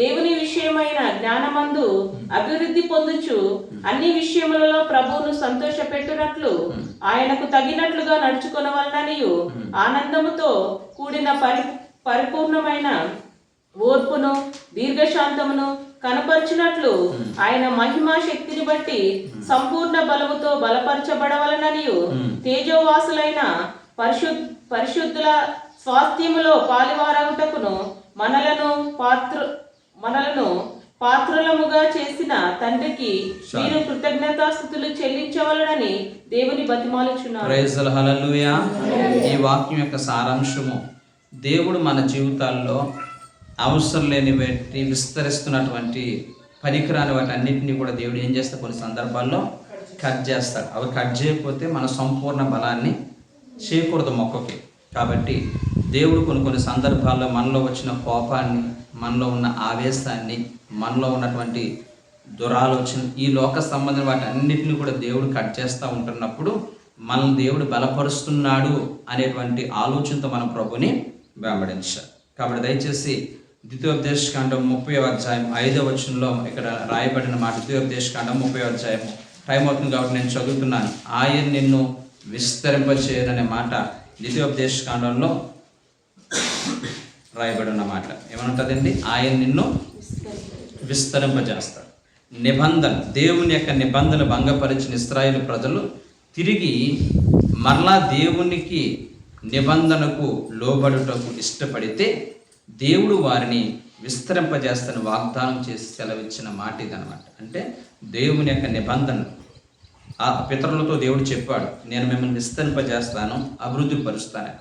దేవుని విషయమైన జ్ఞానమందు అభివృద్ధి పొందుచు అన్ని విషయములలో ప్రభువును సంతోషపెట్టునట్లు ఆయనకు తగినట్లుగా నడుచుకొనవలననియు ఆనందముతో కూడిన పరిపూర్ణమైన ఓర్పును, దీర్ఘశాంతమును కనపరచినట్లు ఆయన మహిమా శక్తిని బట్టి సంపూర్ణ బలముతో బలపరచబడవలననియు తేజోవాసులైన పరిశుద్ధుల స్వాస్థ్యములో పాలివారగుటకును మనలను పాత్రులముగా చేసిన తండ్రికి మీరు కృతజ్ఞతాస్తుతులు చెల్లించవలనని దేవుని బతిమాలుచున్నారు. Praise the Lord. హల్లెలూయా. ఈ వాక్యం యొక్క సారాంశము, దేవుడు మన జీవితాల్లో అవసరం లేని వాటి, విస్తరిస్తున్నటువంటి పనికిరాని వాటి అన్నింటినీ కూడా దేవుడు ఏం చేస్తాడు? కొన్ని సందర్భాల్లో కట్ చేస్తాడు. అవి కట్ చేయకపోతే మన సంపూర్ణ బలాన్ని చేకూరదు మొక్కకి. కాబట్టి దేవుడు కొన్ని సందర్భాల్లో మనలో వచ్చిన కోపాన్ని, మనలో ఉన్న ఆవేశాన్ని, మనలో ఉన్నటువంటి దురాలోచన, ఈ లోక సంబంధం వాటి అన్నింటినీ కూడా దేవుడు కట్ చేస్తూ ఉంటున్నప్పుడు మనల్ని దేవుడు బలపరుస్తున్నాడు అనేటువంటి ఆలోచనతో మన ప్రభుని వెంబడించాలి. కాబట్టి దయచేసి ద్వితీయోపదేశకాండం 30వ అధ్యాయం 5వ వచనంలో ఇక్కడ రాయబడిన మాట, ద్వితీయోపదేశకాండం 30వ అధ్యాయం టైం అవుతుంది కాబట్టి నేను చదువుతున్నాను. ఆయన నిన్ను విస్తరింపచేయననే మాట ద్వితీయోపదేశకాండంలో రాయబడిన మాట ఏమంటుందండి? ఆయన నిన్ను విస్తరింపజేస్తాడు. నిబంధన, దేవుని యొక్క నిబంధన భంగపరిచిన ఇశ్రాయేలు ప్రజలు తిరిగి మరలా దేవునికి నిబంధనకు లోబడుటకు ఇష్టపడితే దేవుడు వారిని విస్తరింపజేస్తాను వాగ్దానం చేసి సెలవిచ్చిన మాట ఇదనమాట. అంటే దేవుని యొక్క నిబంధన ఆ పితరులతో దేవుడు చెప్పాడు, నేను మిమ్మల్ని విస్తరింపజేస్తాను, అభివృద్ధి పరుస్తాను.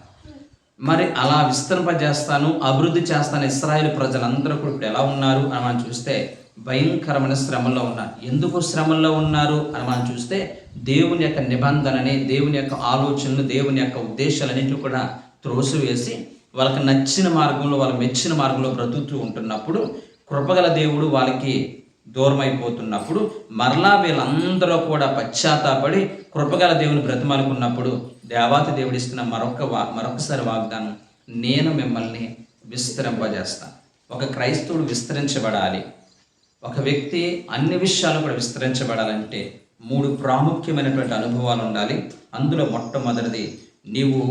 మరి అలా విస్తరింపజేస్తాను, అభివృద్ధి చేస్తాను. ఇశ్రాయేలు ప్రజలందరూ కూడా ఇప్పుడు ఎలా ఉన్నారు అని మనం చూస్తే భయంకరమైన శ్రమల్లో ఉన్నారు. ఎందుకు శ్రమల్లో ఉన్నారు అని మనం చూస్తే దేవుని యొక్క నిబంధనని, దేవుని యొక్క ఆలోచనలు, దేవుని యొక్క ఉద్దేశాలన్నింటినీ కూడా త్రోసివేసి వాళ్ళకి నచ్చిన మార్గంలో, వాళ్ళ మెచ్చిన మార్గంలో బ్రతుకుతూ ఉంటున్నప్పుడు, కృపగల దేవుడు వాళ్ళకి దూరం అయిపోతున్నప్పుడు, మరలా వీళ్ళందరూ కూడా పశ్చాత్తాపడి కృపగల దేవుని బ్రతిమాలుకున్నప్పుడు దేవాతి దేవుడు ఇస్తున్న మరొకసారి వాగ్దానం, నేను మిమ్మల్ని విస్తరింపజేస్తాను. ఒక క్రైస్తవుడు విస్తరించబడాలి, ఒక వ్యక్తి అన్ని విషయాలు కూడా విస్తరించబడాలంటే 3 ప్రాముఖ్యమైనటువంటి అనుభవాలు ఉండాలి. అందులో మొట్టమొదటిది, నీవు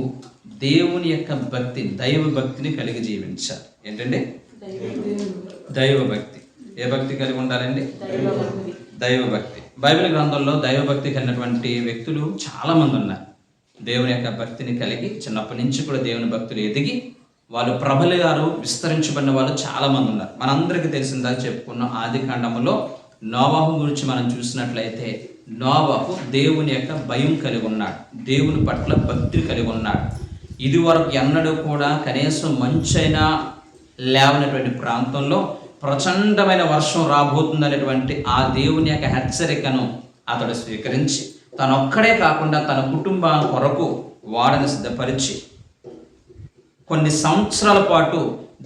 దేవుని యొక్క భక్తి, దైవ భక్తిని కలిగి జీవించాలి. ఏంటండి? దైవ భక్తి. ఏ భక్తి కలిగి ఉండాలండి? దైవ భక్తి. బైబిల్ గ్రంథంలో దైవభక్తి కలిగినటువంటి వ్యక్తులు చాలామంది ఉన్నారు. దేవుని యొక్క భక్తిని కలిగి చిన్నప్పటి నుంచి కూడా దేవుని భక్తులు ఎదిగి వాళ్ళు ప్రబలి గారు విస్తరించబడిన వాళ్ళు చాలామంది ఉన్నారు. మనందరికీ తెలిసిందా చెప్పుకున్న ఆది కాండములో నోవాహు గురించి మనం చూసినట్లయితే, నోవాహు దేవుని యొక్క భయం కలిగి ఉన్నాడు, దేవుని పట్ల భక్తి కలిగి ఉన్నాడు. ఇది వరకు ఎన్నడూ కూడా కనీసం మంచైనా లేవనటువంటి ప్రాంతంలో ప్రచండమైన వర్షం రాబోతుందనేటువంటి ఆ దేవుని యొక్క హెచ్చరికను అతడు స్వీకరించి తనొక్కడే కాకుండా తన కుటుంబం కొరకు వాడని సిద్ధపరిచి కొన్ని సంవత్సరాల పాటు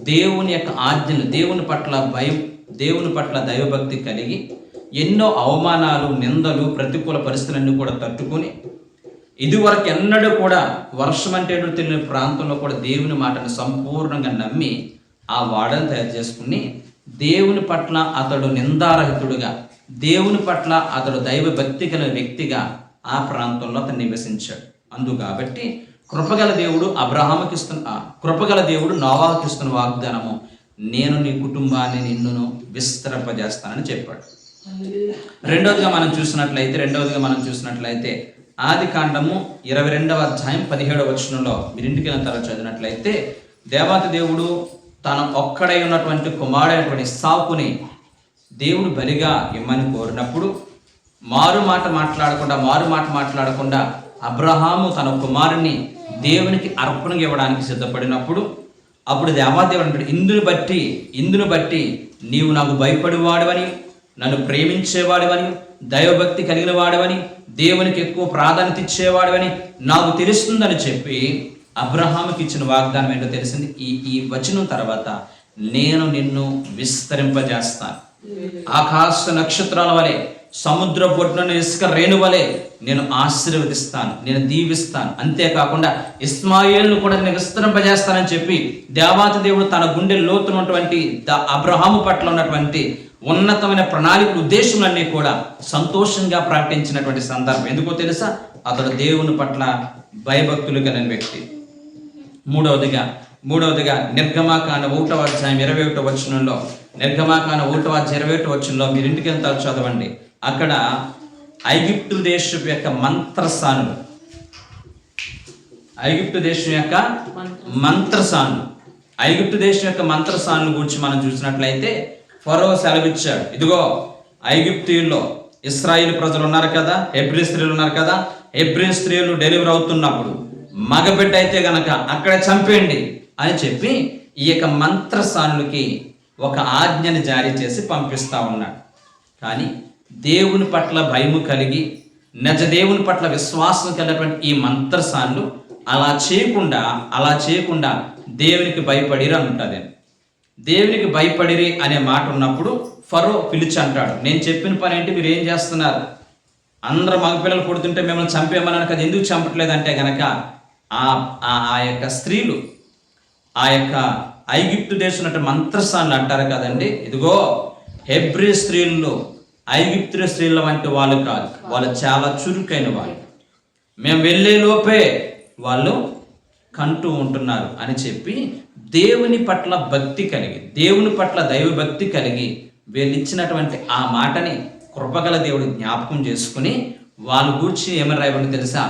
దేవుని యొక్క ఆజ్ఞలు, దేవుని పట్ల భయం, దేవుని పట్ల దైవభక్తి కలిగి ఎన్నో అవమానాలు, నిందలు, ప్రతికూల పరిస్థితులన్నీ కూడా తట్టుకొని ఇదివరకు ఎన్నడూ కూడా వర్షం అంటే తెలియని ప్రాంతంలో కూడా దేవుని మాటను సంపూర్ణంగా నమ్మి ఆ వాడను తయారు చేసుకుని దేవుని పట్ల అతడు నిందారహితుడుగా, దేవుని పట్ల అతడు దైవభక్తి కలిగిన వ్యక్తిగా ఆ ప్రాంతంలో అతను నివసించాడు. కాబట్టి కృపగల దేవుడు అబ్రహాముకి కృపగల దేవుడు నోవాహుకి ఇస్తున్న వాగ్దానము, నేను నీ కుటుంబాన్ని నిన్నును విస్తరింపజేస్తానని చెప్పాడు. రెండవదిగా మనం చూసినట్లయితే ఆది కాండము 22వ అధ్యాయం 17వ వచనంలో మీరు ఇంటికి తర్వాత చదివినట్లయితే దేవాతి దేవుడు తన ఒక్కడై ఉన్నటువంటి కుమారుడైనటువంటి ఇస్సాకుని దేవుడు బలిగా ఇమ్మని కోరినప్పుడు మారు మాట మాట్లాడకుండా అబ్రహాము తన కుమారుని దేవునికి అర్పణగా ఇవ్వడానికి సిద్ధపడినప్పుడు అప్పుడు దేవాదేవుడు అంటాడు, ఇందును బట్టి నీవు నాకు భయపడేవాడవని, నన్ను ప్రేమించేవాడవని, దైవభక్తి కలిగిన వాడవని, దేవునికి ఎక్కువ ప్రాధాన్యత ఇచ్చేవాడవని నాకు తెలుస్తుందని చెప్పి అబ్రహాముకి ఇచ్చిన వాగ్దానం ఏంటో తెలిసింది. ఈ వచనం తర్వాత నేను నిన్ను విస్తరింపజేస్తాను, ఆకాశ నక్షత్రాల వలె, సముద్ర పొట్టున ఇసుక రేణు వలె నేను ఆశీర్వదిస్తాను, నేను దీవిస్తాను. అంతేకాకుండా ఇస్మాయిల్ను కూడా నేను విస్తరింపజేస్తానని చెప్పి దేవాతి దేవుడు తన గుండె లోతున్నటువంటి అబ్రహాము పట్ల ఉన్నటువంటి ఉన్నతమైన ప్రణాళిక, ఉద్దేశములన్నీ కూడా సంతోషంగా ప్రకటించినటువంటి సందర్భం. ఎందుకో తెలుసా? అతడు దేవుని పట్ల భయభక్తులు కలిగిన వ్యక్తి. మూడవదిగా నిర్గమాకాండ 1వ అధ్యాయం 21వ వచనంలో, నిర్గమాకాండ 1వ అధ్యాయం 21వ వచనంలో మీరు ఇంటికి వెళ్తారు చదవండి. అక్కడ ఐగుప్తు దేశం యొక్క మంత్రసానులు, ఐగుప్తు దేశం యొక్క మంత్రసానుల గురించి మనం చూసినట్లయితే ఫరో సెలవిచ్చాడు, ఇదిగో ఐగుప్తీయుల్లో ఇశ్రాయేలు ప్రజలు ఉన్నారు కదా, హెబ్రీ స్త్రీలు ఉన్నారు కదా, హెబ్రీ స్త్రీలు డెలివరీ అవుతున్నప్పుడు మగబిడ్డ అయితే గనక అక్కడ చంపేయండి అని చెప్పి ఈ యొక్క మంత్రసానులకి ఒక ఆజ్ఞని జారీ చేసి పంపిస్తా ఉన్నాడు. కానీ దేవుని పట్ల భయము కలిగి నిజ దేవుని పట్ల విశ్వాసం కలిగినటువంటి ఈ మంత్రసానులు అలా చేయకుండా దేవునికి భయపడిరి అంటుంది. దేవునికి భయపడిరి అనే మాట ఉన్నప్పుడు ఫరో పిలిచి అంటాడు, నేను చెప్పిన పని ఏంటి, మీరు ఏం చేస్తున్నారు? అందరూ మగపిల్లలు పుడుతుంటే మిమ్మల్ని చంపేమన్నాను కదా, ఎందుకు చంపట్లేదంటే గనక ఆ యొక్క స్త్రీలు, ఆ యొక్క ఐగుప్తు దేశం మంత్రసానులు అంటారు కదండి, ఇదిగో హెబ్రీ స్త్రీల్లో ఐగుప్తు స్త్రీల వంటి వాళ్ళు కాదు, వాళ్ళు చాలా చురుకైన వాళ్ళు, మేము వెళ్ళే లోపే వాళ్ళు కంటూ ఉంటున్నారు అని చెప్పి దేవుని పట్ల భక్తి కలిగి, దేవుని పట్ల దైవభక్తి కలిగి వీళ్ళు ఇచ్చినటువంటి ఆ మాటని కృపగల దేవుడు జ్ఞాపకం చేసుకుని వాళ్ళ గూర్చి ఏమని రాయబడి తెలుసా?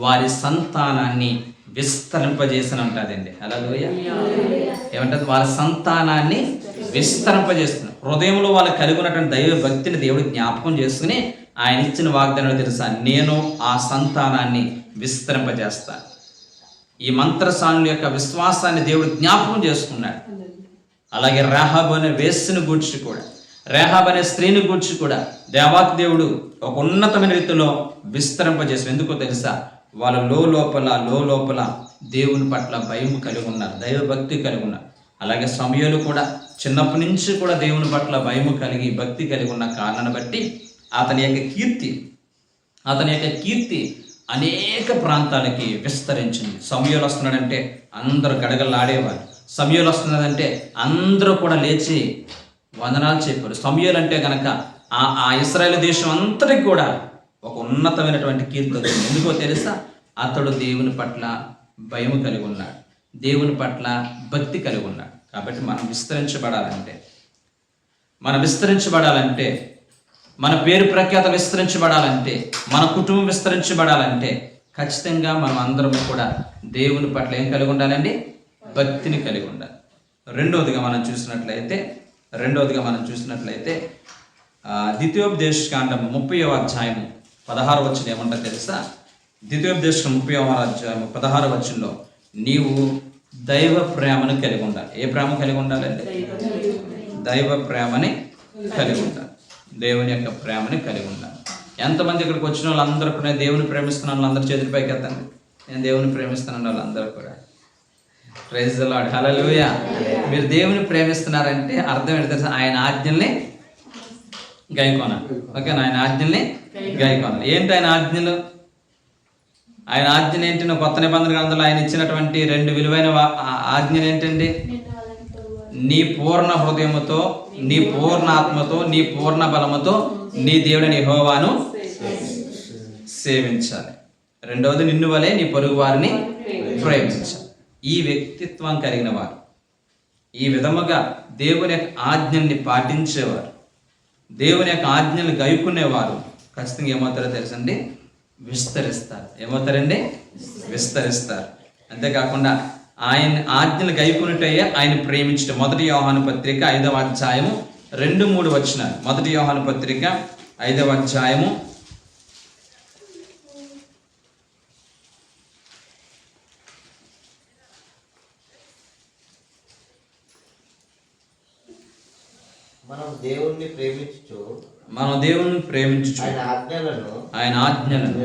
వారి సంతానాన్ని విస్తరింపజేసిన ఉంటుందండి. హల్లెలూయా. ఏమంటారు? వాళ్ళ సంతానాన్ని విస్తరింపజేస్తున్నారు. హృదయంలో వాళ్ళు కలిగి ఉన్నటువంటి దైవ భక్తిని దేవుడు జ్ఞాపకం చేసుకుని ఆయన ఇచ్చిన వాగ్దానం తెలుసా? నేను ఆ సంతానాన్ని విస్తరింపజేస్తాను. ఈ మంత్రసానుల యొక్క విశ్వాసాన్ని దేవుడు జ్ఞాపకం చేసుకున్నాడు. అలాగే రాహాబు అనే వేశ్యను గూర్చి కూడా, రాహాబు అనే స్త్రీని గూర్చి కూడా దేవాతి దేవుడు ఒక ఉన్నతమైన రీతిలో విస్తరింపజేసి, ఎందుకో తెలుసా? వాళ్ళు లోపల దేవుని పట్ల భయం కలిగి ఉన్నారు, దైవభక్తి కలిగి ఉన్నారు. అలాగే సమయాలు కూడా చిన్నప్పటి నుంచి కూడా దేవుని పట్ల భయము కలిగి భక్తి కలిగి ఉన్న కారణాన్ని బట్టి అతని యొక్క కీర్తి అనేక ప్రాంతాలకి విస్తరించింది. సమయాలు వస్తున్నాడంటే అందరూ గడగలాడేవారు. సమయాలు వస్తున్నదంటే అందరూ కూడా లేచి వందనాలు చెప్పారు. సమయాలు అంటే కనుక ఆ ఇశ్రాయేలు దేశం అంతటికి కూడా ఒక ఉన్నతమైనటువంటి కీర్తి వచ్చింది. ఎందుకో తెలుసా? అతడు దేవుని పట్ల భయము కలిగి ఉన్నాడు, దేవుని పట్ల భక్తి కలిగి ఉన్నాడు. కాబట్టి మనం విస్తరించబడాలంటే, మన పేరు ప్రఖ్యాత విస్తరించబడాలంటే, మన కుటుంబం విస్తరించబడాలంటే ఖచ్చితంగా మనం అందరం కూడా దేవుని పట్ల ఏం కలిగి ఉండాలండి? భక్తిని కలిగి ఉండాలి. రెండవదిగా మనం చూసినట్లయితే ద్వితీయోపదేశకాండం 30వ అధ్యాయం 16వ వచనం ఏమంటారు తెలుసా? ద్వితీయోపదేశం 30వ అధ్యాయం 16వ వచనంలో నీవు దైవ ప్రేమను కలిగి ఉండాలి. ఏ ప్రేమ కలిగి ఉండాలండి? దైవ ప్రేమని కలిగి ఉండాలి. దేవుని యొక్క ప్రేమని కలిగి ఉండాలి. ఎంతమంది ఇక్కడికి వచ్చిన వాళ్ళందరూ కూడా దేవుని ప్రేమిస్తున్న వాళ్ళందరూ చేతుల పైకి ఎత్తండి. నేను దేవుని ప్రేమిస్తున్నాను వాళ్ళందరూ కూడా. ప్రైజ్ ది లార్డ్, హల్లెలూయా. మీరు దేవుని ప్రేమిస్తున్నారంటే అర్థం ఏంటి తెలుసా? ఆయన ఆజ్ఞల్ని గైకోనాలి. ఓకేనా? ఆయన ఆజ్ఞల్ని గైకోనాలి. ఏంటి ఆయన ఆజ్ఞలు? ఆయన ఆజ్ఞలు ఏంటి? కొత్త నిబంధన గ్రంథంలో ఆయన ఇచ్చినటువంటి 2 విలువైన ఆజ్ఞలు ఏంటండి? నీ పూర్ణ హృదయముతో, నీ పూర్ణ ఆత్మతో, నీ పూర్ణ బలముతో నీ దేవుడిని యెహోవాను సేవించాలి. రెండవది, నిన్ను వలె నీ పొరుగు వారిని ప్రేమించాలి. ఈ వ్యక్తిత్వం కలిగిన వారు, ఈ విధముగా దేవుని యొక్క ఆజ్ఞల్ని పాటించేవారు, దేవుని యొక్క ఆజ్ఞలు గైకునేవారు ఖచ్చితంగా ఏమవుతారో తెలుసండి? విస్తరిస్తారు. ఏమవుతారండి? విస్తరిస్తారు. అంతేకాకుండా ఆయన ఆజ్ఞలు గైకున్నట్టయ్యే ఆయన ప్రేమించడం. 1 యోహాను పత్రిక 5వ అధ్యాయము 2-3 వచనాలు. 1 యోహాను పత్రిక 5వ అధ్యాయము 'మనం దేవుణ్ణి ప్రేమించుచు ఆయన ఆజ్ఞలను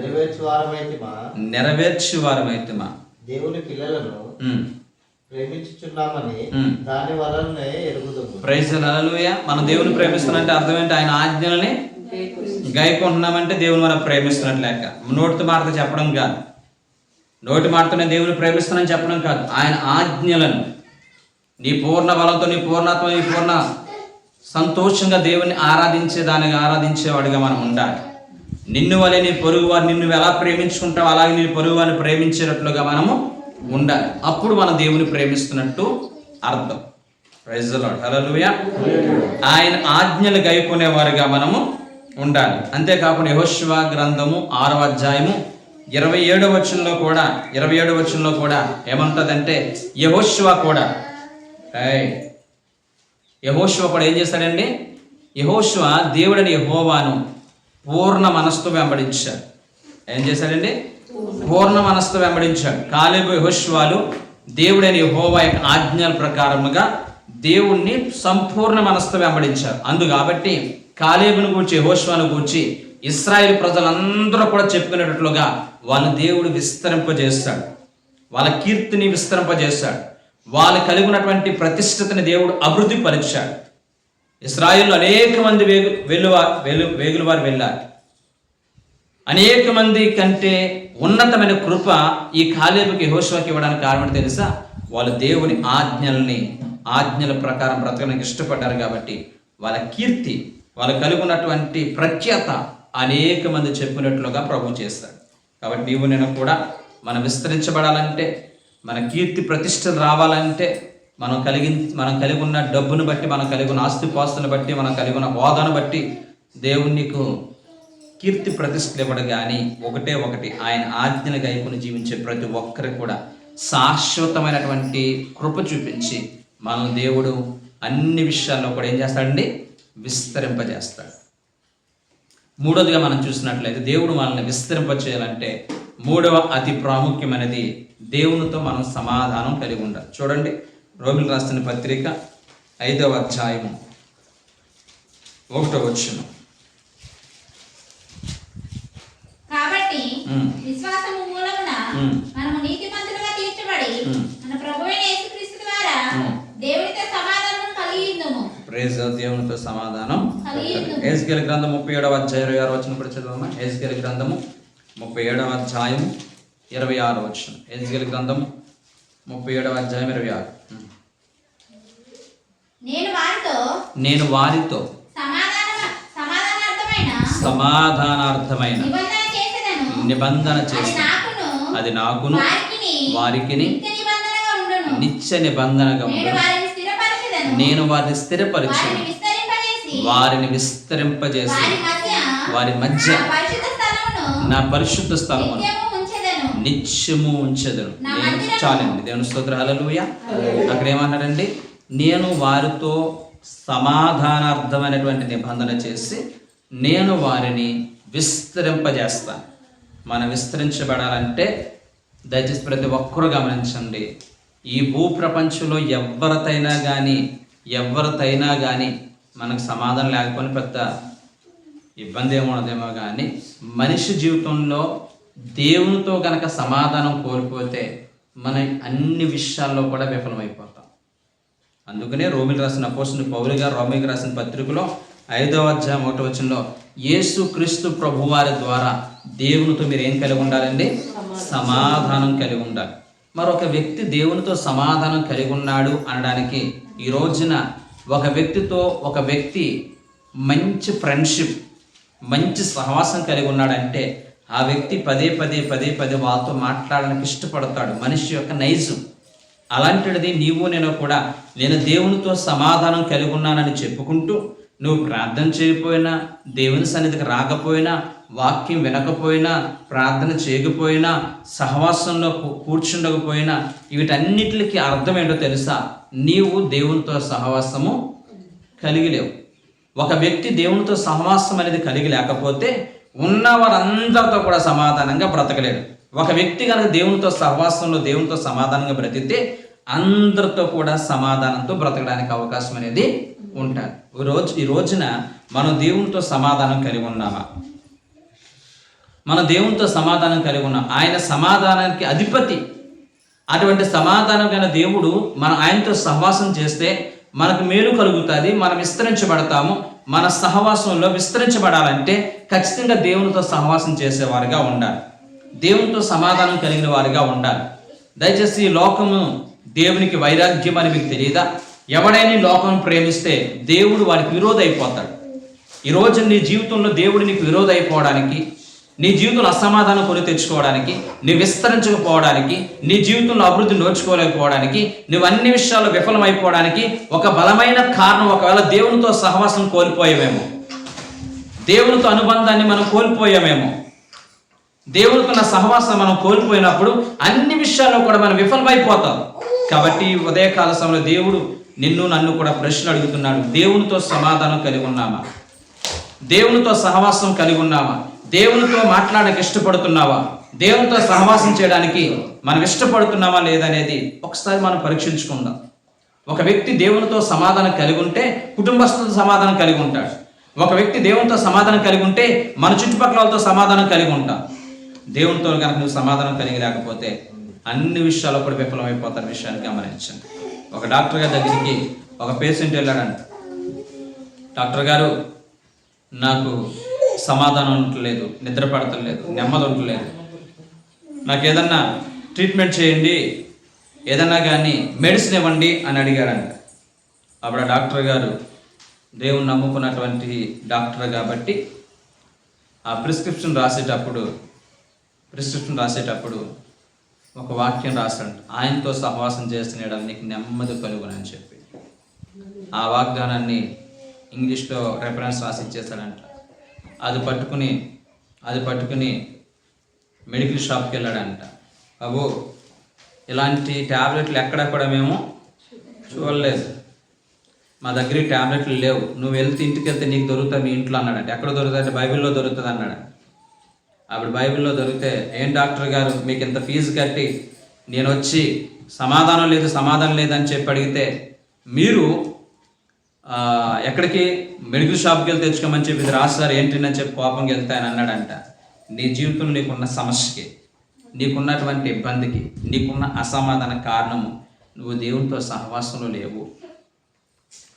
నెరవేర్చువారమైతిమా దేవుని పిల్లలను ప్రేమించుచున్నామని దాని వలనే ఎరుగుదుము. ప్రైజ్ ది లార్డ్, హల్లెలూయా. మనం దేవుని ప్రేమిస్తున్నట్టే అర్థం ఏంటి? ఆయన ఆజ్ఞలని గైకుంటున్నామంటే దేవుని మనం ప్రేమిస్తున్నట్టు లెక్క. నోటితో మాటతో చెప్పడం కాదు, నోటి మాటతోనే దేవుని ప్రేమిస్తున్నానని చెప్పడం కాదు. ఆయన ఆజ్ఞలను నీ పూర్ణ బలంతో, నీ పూర్ణత్వం, నీ పూర్ణ సంతోషంగా దేవుని ఆరాధించేవాడిగా మనం ఉండాలి. నిన్ను వలె నీ పొరుగు వారు, నిన్ను ఎలా ప్రేమించుకుంటావు అలాగే నీ పొరుగు వారిని ప్రేమించేటట్లుగా మనము ఉండాలి. అప్పుడు మనం దేవుని ప్రేమిస్తున్నట్టు అర్థం. ప్రైజ్ ది లార్డ్, హల్లెలూయా. ఆయన ఆజ్ఞలు గైకొనేవారుగా మనము ఉండాలి. అంతేకాకుండా యెహోషువ గ్రంథము 6వ అధ్యాయము 27వ వచనంలో కూడా ఏమంటదంటే యెహోషువ కూడా ఏం చేశాడండి? యెహోషువ దేవుడని యెహోవాను పూర్ణ మనస్సుతో వెంబడించాడు. ఏం చేశాడండి? పూర్ణ మనస్సుతో వెంబడించాడు. కాలేబు యెహోషువలు దేవుడని యెహోవా యొక్క ఆజ్ఞల ప్రకారముగా దేవుణ్ణి సంపూర్ణ మనస్సుతో వెంబడించారు. కాబట్టి కాలేబును గూర్చి, యెహోషువను గూర్చి ఇశ్రాయేలు ప్రజలందరూ కూడా చెప్పుకునేటట్లుగా వాళ్ళ దేవుడు విస్తరింపజేస్తాడు, వాళ్ళ కీర్తిని విస్తరింపజేస్తాడు, వాళ్ళు కలిగి ఉన్నటువంటి ప్రతిష్టతని దేవుడు అభివృద్ధి పరిచాడు. ఇశ్రాయేలు అనేక మంది వేగుల వారు వెళ్ళారు. అనేక మంది కంటే ఉన్నతమైన కృప ఈ కాలేబుకి, యెహోషువకి ఇవ్వడానికి కారణం తెలుసా? వాళ్ళు దేవుని ఆజ్ఞల ప్రకారం బ్రతకడానికి ఇష్టపడ్డారు. కాబట్టి వాళ్ళ కీర్తి, వాళ్ళు కలిగి ఉన్నటువంటి ప్రఖ్యాత అనేక మంది చెప్పినట్లుగా ప్రభు చేస్తాడు. కాబట్టి నీవు నేను కూడా మనం విస్తరించబడాలంటే, మన కీర్తి ప్రతిష్టలు రావాలంటే, మనం కలిగి ఉన్న డబ్బును బట్టి, మనం కలిగి ఉన్న ఆస్తిపాస్తులను బట్టి, మనం కలిగి ఉన్న హోదాను బట్టి దేవుడు నీకు కీర్తి ప్రతిష్టలు ఇవ్వడం. కానీ ఒకటి ఆయన ఆజ్ఞలు గైకొని జీవించే ప్రతి ఒక్కరికి కూడా శాశ్వతమైనటువంటి కృప చూపించి మనం దేవుడు అన్ని విషయాల్లో కూడా ఏం చేస్తాడండి? విస్తరింపజేస్తాడు. మూడోదిగా మనం చూసినట్లయితే దేవుడు మనల్ని విస్తరింపచేయాలంటే మూడవ అతి ప్రాముఖ్యమైనది దేవునితో మనం సమాధానం కలిగి ఉండాలి. చూడండి, రోమిలకు రాసిన పత్రిక 5వ అధ్యాయము 1వ వచనం. కాబట్టి విశ్వాసము మూలమున మనము నీతిమంతులుగా తీర్చబడి మన ప్రభువైన యేసుక్రీస్తు ద్వారా దేవునితో సమాధానం కలిగి ఉందుము. ప్రైజ్ ది, దేవునితో సమాధానం. యెహెజ్కేలు గ్రంథం 37వ అధ్యాయం 26వ వచనం కూడా చదవమ్మా. యెహెజ్కేలు గ్రంథము 37వ అధ్యాయం 26వ వచనం. యెహెజ్కేలు గ్రంథం 37వ అధ్యాయం 26. నేను వారితో సమాధానార్థమైన నిబంధన చేసి అది నాకును వారికిని నిత్య నిబంధనగా ఉండును. నేను వారిని స్థిరపరిచి వారిని విస్తరింపజేసి వారి మధ్య నా పరిశుద్ధ స్థలమును నిత్యము ఉంచెదను. చాలండి, దేవుని స్తోత్రం, హల్లెలూయా. అక్కడ ఏమన్నాడండి? నేను వారితో సమాధానార్థమైనటువంటి నిబంధన చేసి నేను వారిని విస్తరింపజేస్తాను. మనం విస్తరించబడాలంటే దయచేసి ప్రతి ఒక్కరూ గమనించండి, ఈ భూప్రపంచంలో ఎవరితైనా కానీ ఎవరితైనా కానీ మనకు సమాధానం లేకపోయినా పెద్ద ఇబ్బంది ఏమున్నదేమో కానీ మనిషి జీవితంలో దేవునితో కనుక సమాధానం కోల్పోతే మన అన్ని విషయాల్లో కూడా విఫలమైపోతాం. అందుకనే రోమిలకు రాసిన అపోస్తలుడైన పౌలు గారు రోమిలకు రాసిన పత్రికలో 5వ అధ్యాయం 1వ వచనంలో యేసు క్రీస్తు ప్రభువారి ద్వారా దేవునితో మీరు ఏం కలిగి ఉండాలండి? సమాధానం కలిగి ఉండాలి. మరొక వ్యక్తి దేవునితో సమాధానం కలిగి ఉన్నాడు అనడానికి ఈ రోజున ఒక వ్యక్తితో ఒక వ్యక్తి మంచి ఫ్రెండ్షిప్, మంచి సహవాసం కలిగి ఉన్నాడంటే ఆ వ్యక్తి పదే పదే వాళ్ళతో మాట్లాడడానికి ఇష్టపడతాడు. మనిషి యొక్క నైజం అలాంటిది. నేను కూడా నేను దేవునితో సమాధానం కలిగి ఉన్నానని చెప్పుకుంటూ నువ్వు ప్రార్థన చేయకపోయినా, దేవుని సన్నిధికి రాకపోయినా, వాక్యం వినకపోయినా, ప్రార్థన చేయకపోయినా, సహవాసంలో కూర్చుండకపోయినా, వీటన్నిటికి అర్థం ఏంటో తెలుసా? నీవు దేవునితో సహవాసము కలిగి లేవు. ఒక వ్యక్తి దేవునితో సహవాసం అనేది కలిగి లేకపోతే ఉన్న వారందరితో కూడా సమాధానంగా బ్రతకలేడు. ఒక వ్యక్తి కనుక దేవునితో సహవాసంలో దేవునితో సమాధానంగా బ్రతికితే అందరితో కూడా సమాధానంతో బ్రతకడానికి అవకాశం అనేది ఉంటారు. ఈ రోజున మనం దేవునితో సమాధానం కలిగి ఉన్నామా? మన దేవునితో సమాధానం కలిగి ఉన్నాం. ఆయన సమాధానానికి అధిపతి. అటువంటి సమాధానం కన్నా దేవుడు మనం ఆయనతో సహవాసం చేస్తే మనకు మేలు కలుగుతుంది, మనం విస్తరించబడతాము. మన సహవాసంలో విస్తరించబడాలంటే ఖచ్చితంగా దేవునితో సహవాసం చేసేవారుగా ఉండాలి, దేవునితో సమాధానం కలిగిన వారిగా ఉండాలి. దయచేసి ఈ లోకము దేవునికి వైరాగ్యం అని మీకు తెలియదా? ఎవడైనా ఈ లోకం ప్రేమిస్తే దేవుడు వారికి విరోధి అయిపోతాడు. ఈరోజు నీ జీవితంలో దేవుడు నీకు విరోధి అయిపోవడానికి, నీ జీవితంలో అసమాధానం కొని తెచ్చుకోవడానికి, నీ విస్తరించకపోవడానికి, నీ జీవితంలో అభివృద్ధి నోచుకోలేకపోవడానికి, నువ్వు అన్ని విషయాల్లో విఫలమైపోవడానికి ఒక బలమైన కారణం ఒకవేళ దేవునితో సహవాసం కోల్పోయామేమో, దేవునితో అనుబంధాన్ని మనం కోల్పోయామేమో. దేవునితో ఉన్న సహవాసం మనం కోల్పోయినప్పుడు అన్ని విషయాల్లో కూడా మనం విఫలమైపోతాం. కాబట్టి ఉదయకాల సమయంలో దేవుడు నన్ను కూడా ప్రశ్న అడుగుతున్నాడు. దేవునితో సమాధానం కలిగి ఉన్నామా? దేవునితో సహవాసం కలిగి ఉన్నామా? దేవునితో మాట్లాడడానికి ఇష్టపడుతున్నావా? దేవునితో సహవాసం చేయడానికి మనం ఇష్టపడుతున్నామా లేదనేది ఒకసారి మనం పరీక్షించుకుందాం. ఒక వ్యక్తి దేవునితో సమాధానం కలిగి ఉంటే కుటుంబస్తులతో సమాధానం కలిగి ఉంటాడు. ఒక వ్యక్తి దేవునితో సమాధానం కలిగి ఉంటే మన చుట్టుపక్కల వాళ్ళతో సమాధానం కలిగి ఉంటాం. దేవునితో కనుక నువ్వు సమాధానం కలిగి లేకపోతే అన్ని విషయాల్లో కూడా విఫలమైపోతారు. విషయాన్ని గమనించండి. ఒక డాక్టర్ గారి దగ్గరికి ఒక పేషెంట్ వెళ్ళాడంట. డాక్టర్ గారు, నాకు సమాధానం ఉండట్లేదు, నిద్ర పడతలేదు, నెమ్మది ఉండట్లేదు, నాకు ఏదన్నా ట్రీట్మెంట్ చేయండి, ఏదన్నా కానీ మెడిసిన్ ఇవ్వండి అని అడిగాడంట. అప్పుడు ఆ డాక్టర్ గారు దేవుని నమ్ముకున్నటువంటి డాక్టర్ కాబట్టి ఆ ప్రిస్క్రిప్షన్ రాసేటప్పుడు ఒక వాక్యం రాశాడు. ఆయనతో సహవాసం చేస్తున్నాడు నీకు నెమ్మది కలుగునని చెప్పి ఆ వాగ్దానాన్ని ఇంగ్లీష్లో రెఫరెన్స్ రాసి ఇచ్చేసాడంట. అది పట్టుకుని మెడికల్ షాప్కి వెళ్ళాడంట. బాబు, ఇలాంటి ట్యాబ్లెట్లు ఎక్కడ కూడా మేము చూడలేదు, మా దగ్గర ట్యాబ్లెట్లు లేవు, నువ్వు ఇంటికి వెళ్తే నీకు దొరుకుతుంది మీ ఇంట్లో అన్నాడంట. ఎక్కడ దొరుకుతుంది అంటే బైబిల్లో దొరుకుతుంది అన్నాడు. అప్పుడు బైబిల్లో దొరికితే, ఏం డాక్టర్ గారు మీకు ఇంత ఫీజు కట్టి నేను వచ్చి సమాధానం లేదని చెప్పి అడిగితే మీరు ఎక్కడికి మెడికల్ షాప్కి వెళ్ళి తెచ్చుకోమని చెప్పి ఇది రాస్తారు ఏంటని చెప్పి కోపంకి వెళ్తాయని అన్నాడంట. నీ జీవితంలో నీకున్న సమస్యకి, నీకున్నటువంటి ఇబ్బందికి, నీకున్న అసమాధాన కారణము నువ్వు దేవునితో సహవాసంలో లేవు,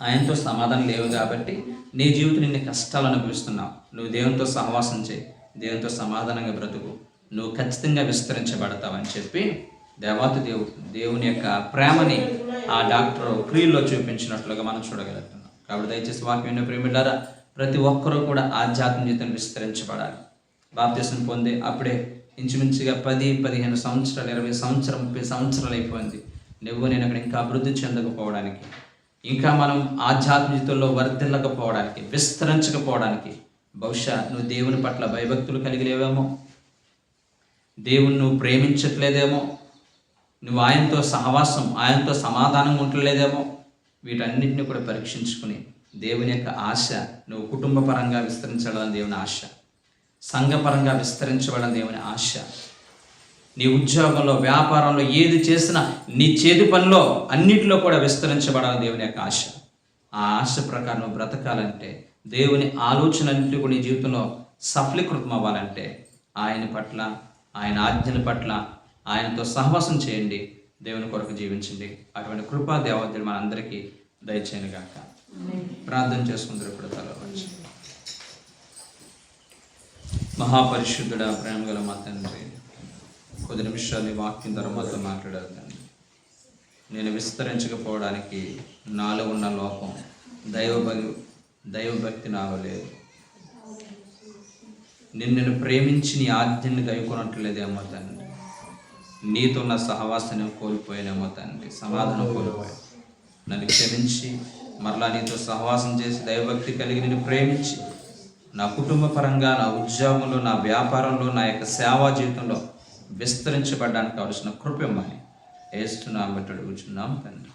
ఆయనతో సమాధానం లేవు కాబట్టి నీ జీవితం నిన్ను కష్టాలు అనుభవిస్తున్నావు. నువ్వు దేవునితో సహవాసం చేయి, దేవునితో సమాధానంగా బ్రతుకు, నువ్వు ఖచ్చితంగా విస్తరించబడతావని చెప్పి దేవుని యొక్క ప్రేమని ఆ డాక్టర్ క్రియల్లో చూపించినట్లుగా మనం చూడగలుగుతున్నాం. కాబట్టి దయచేసి వాక్యం ప్రేమిలారా, ప్రతి ఒక్కరూ కూడా ఆధ్యాత్మిక జీవితం విస్తరించబడాలి. బాప్తిసం పొంది అప్పుడే ఇంచుమించుగా 10-15 సంవత్సరాలు, 20 సంవత్సరం, 30 సంవత్సరాలు అయిపోయింది. నేను అక్కడ ఇంకా అభివృద్ధి చెందకపోవడానికి, ఇంకా మనం ఆధ్యాత్మిక జీవితంలో వర్ధిల్లకపోవడానికి, విస్తరించకపోవడానికి, బహుశా నువ్వు దేవుని పట్ల భయభక్తులు కలిగి లేవేమో, దేవుని నువ్వు ప్రేమించట్లేదేమో, నువ్వు ఆయనతో సహవాసం, ఆయనతో సమాధానం ఉండలేదేమో. వీటన్నిటిని కూడా పరీక్షించుకుని దేవుని యొక్క ఆశ, నువ్వు కుటుంబపరంగా విస్తరించడం దేవుని ఆశ, సంఘపరంగా విస్తరించబడడం దేవుని ఆశ, నీ ఉద్యోగంలో, వ్యాపారంలో ఏది చేసినా నీ చేతి పనిలో అన్నిటిలో కూడా విస్తరించబడాలని దేవుని యొక్క ఆశ. ఆ ఆశ ప్రకారం నువ్వు బ్రతకాలంటే, దేవుని ఆలోచనలన్నింటి కూడా నీ జీవితంలో సఫలీకృతం అవ్వాలంటే ఆయన పట్ల, ఆయన ఆజ్ఞల పట్ల ఆయనతో సహవాసం చేయండి, దేవుని కొరకు జీవించండి. అటువంటి కృపా దేవతలు మనందరికీ దయచేయను గాక. ప్రార్థన చేసుకుంటారు ఇప్పుడు తల వచ్చి. మహాపరిశుద్ధుడ, ప్రేమ గల మా తండ్రి, కొద్ది నిమిషాలు వాక్యం ద్వారా మాతో మాట్లాడారు తండ్రి. నేను విస్తరించకపోవడానికి నాలో ఉన్న లోపం దైవభక్తి నాలో లేదు. నిన్ను ప్రేమించి నీ ఆజ్ఞని గైకొనట్లేదేమో తండ్రి. నీతో ఉన్న సహవాసాన్ని కోల్పోయానేమో తండ్రి, సమాధానం కోల్పోయాను. నన్ను క్షమించి మరలా నీతో సహవాసం చేసి దైవభక్తి కలిగి నిన్ను ప్రేమించి నా కుటుంబ పరంగా, నా ఉద్యోగంలో, నా వ్యాపారంలో, నా యొక్క సేవా జీవితంలో విస్తరించబడడానికి కావలసిన కృప ఇమ్మని యేసు నామమున అడుగుచున్నాం తండ్రి.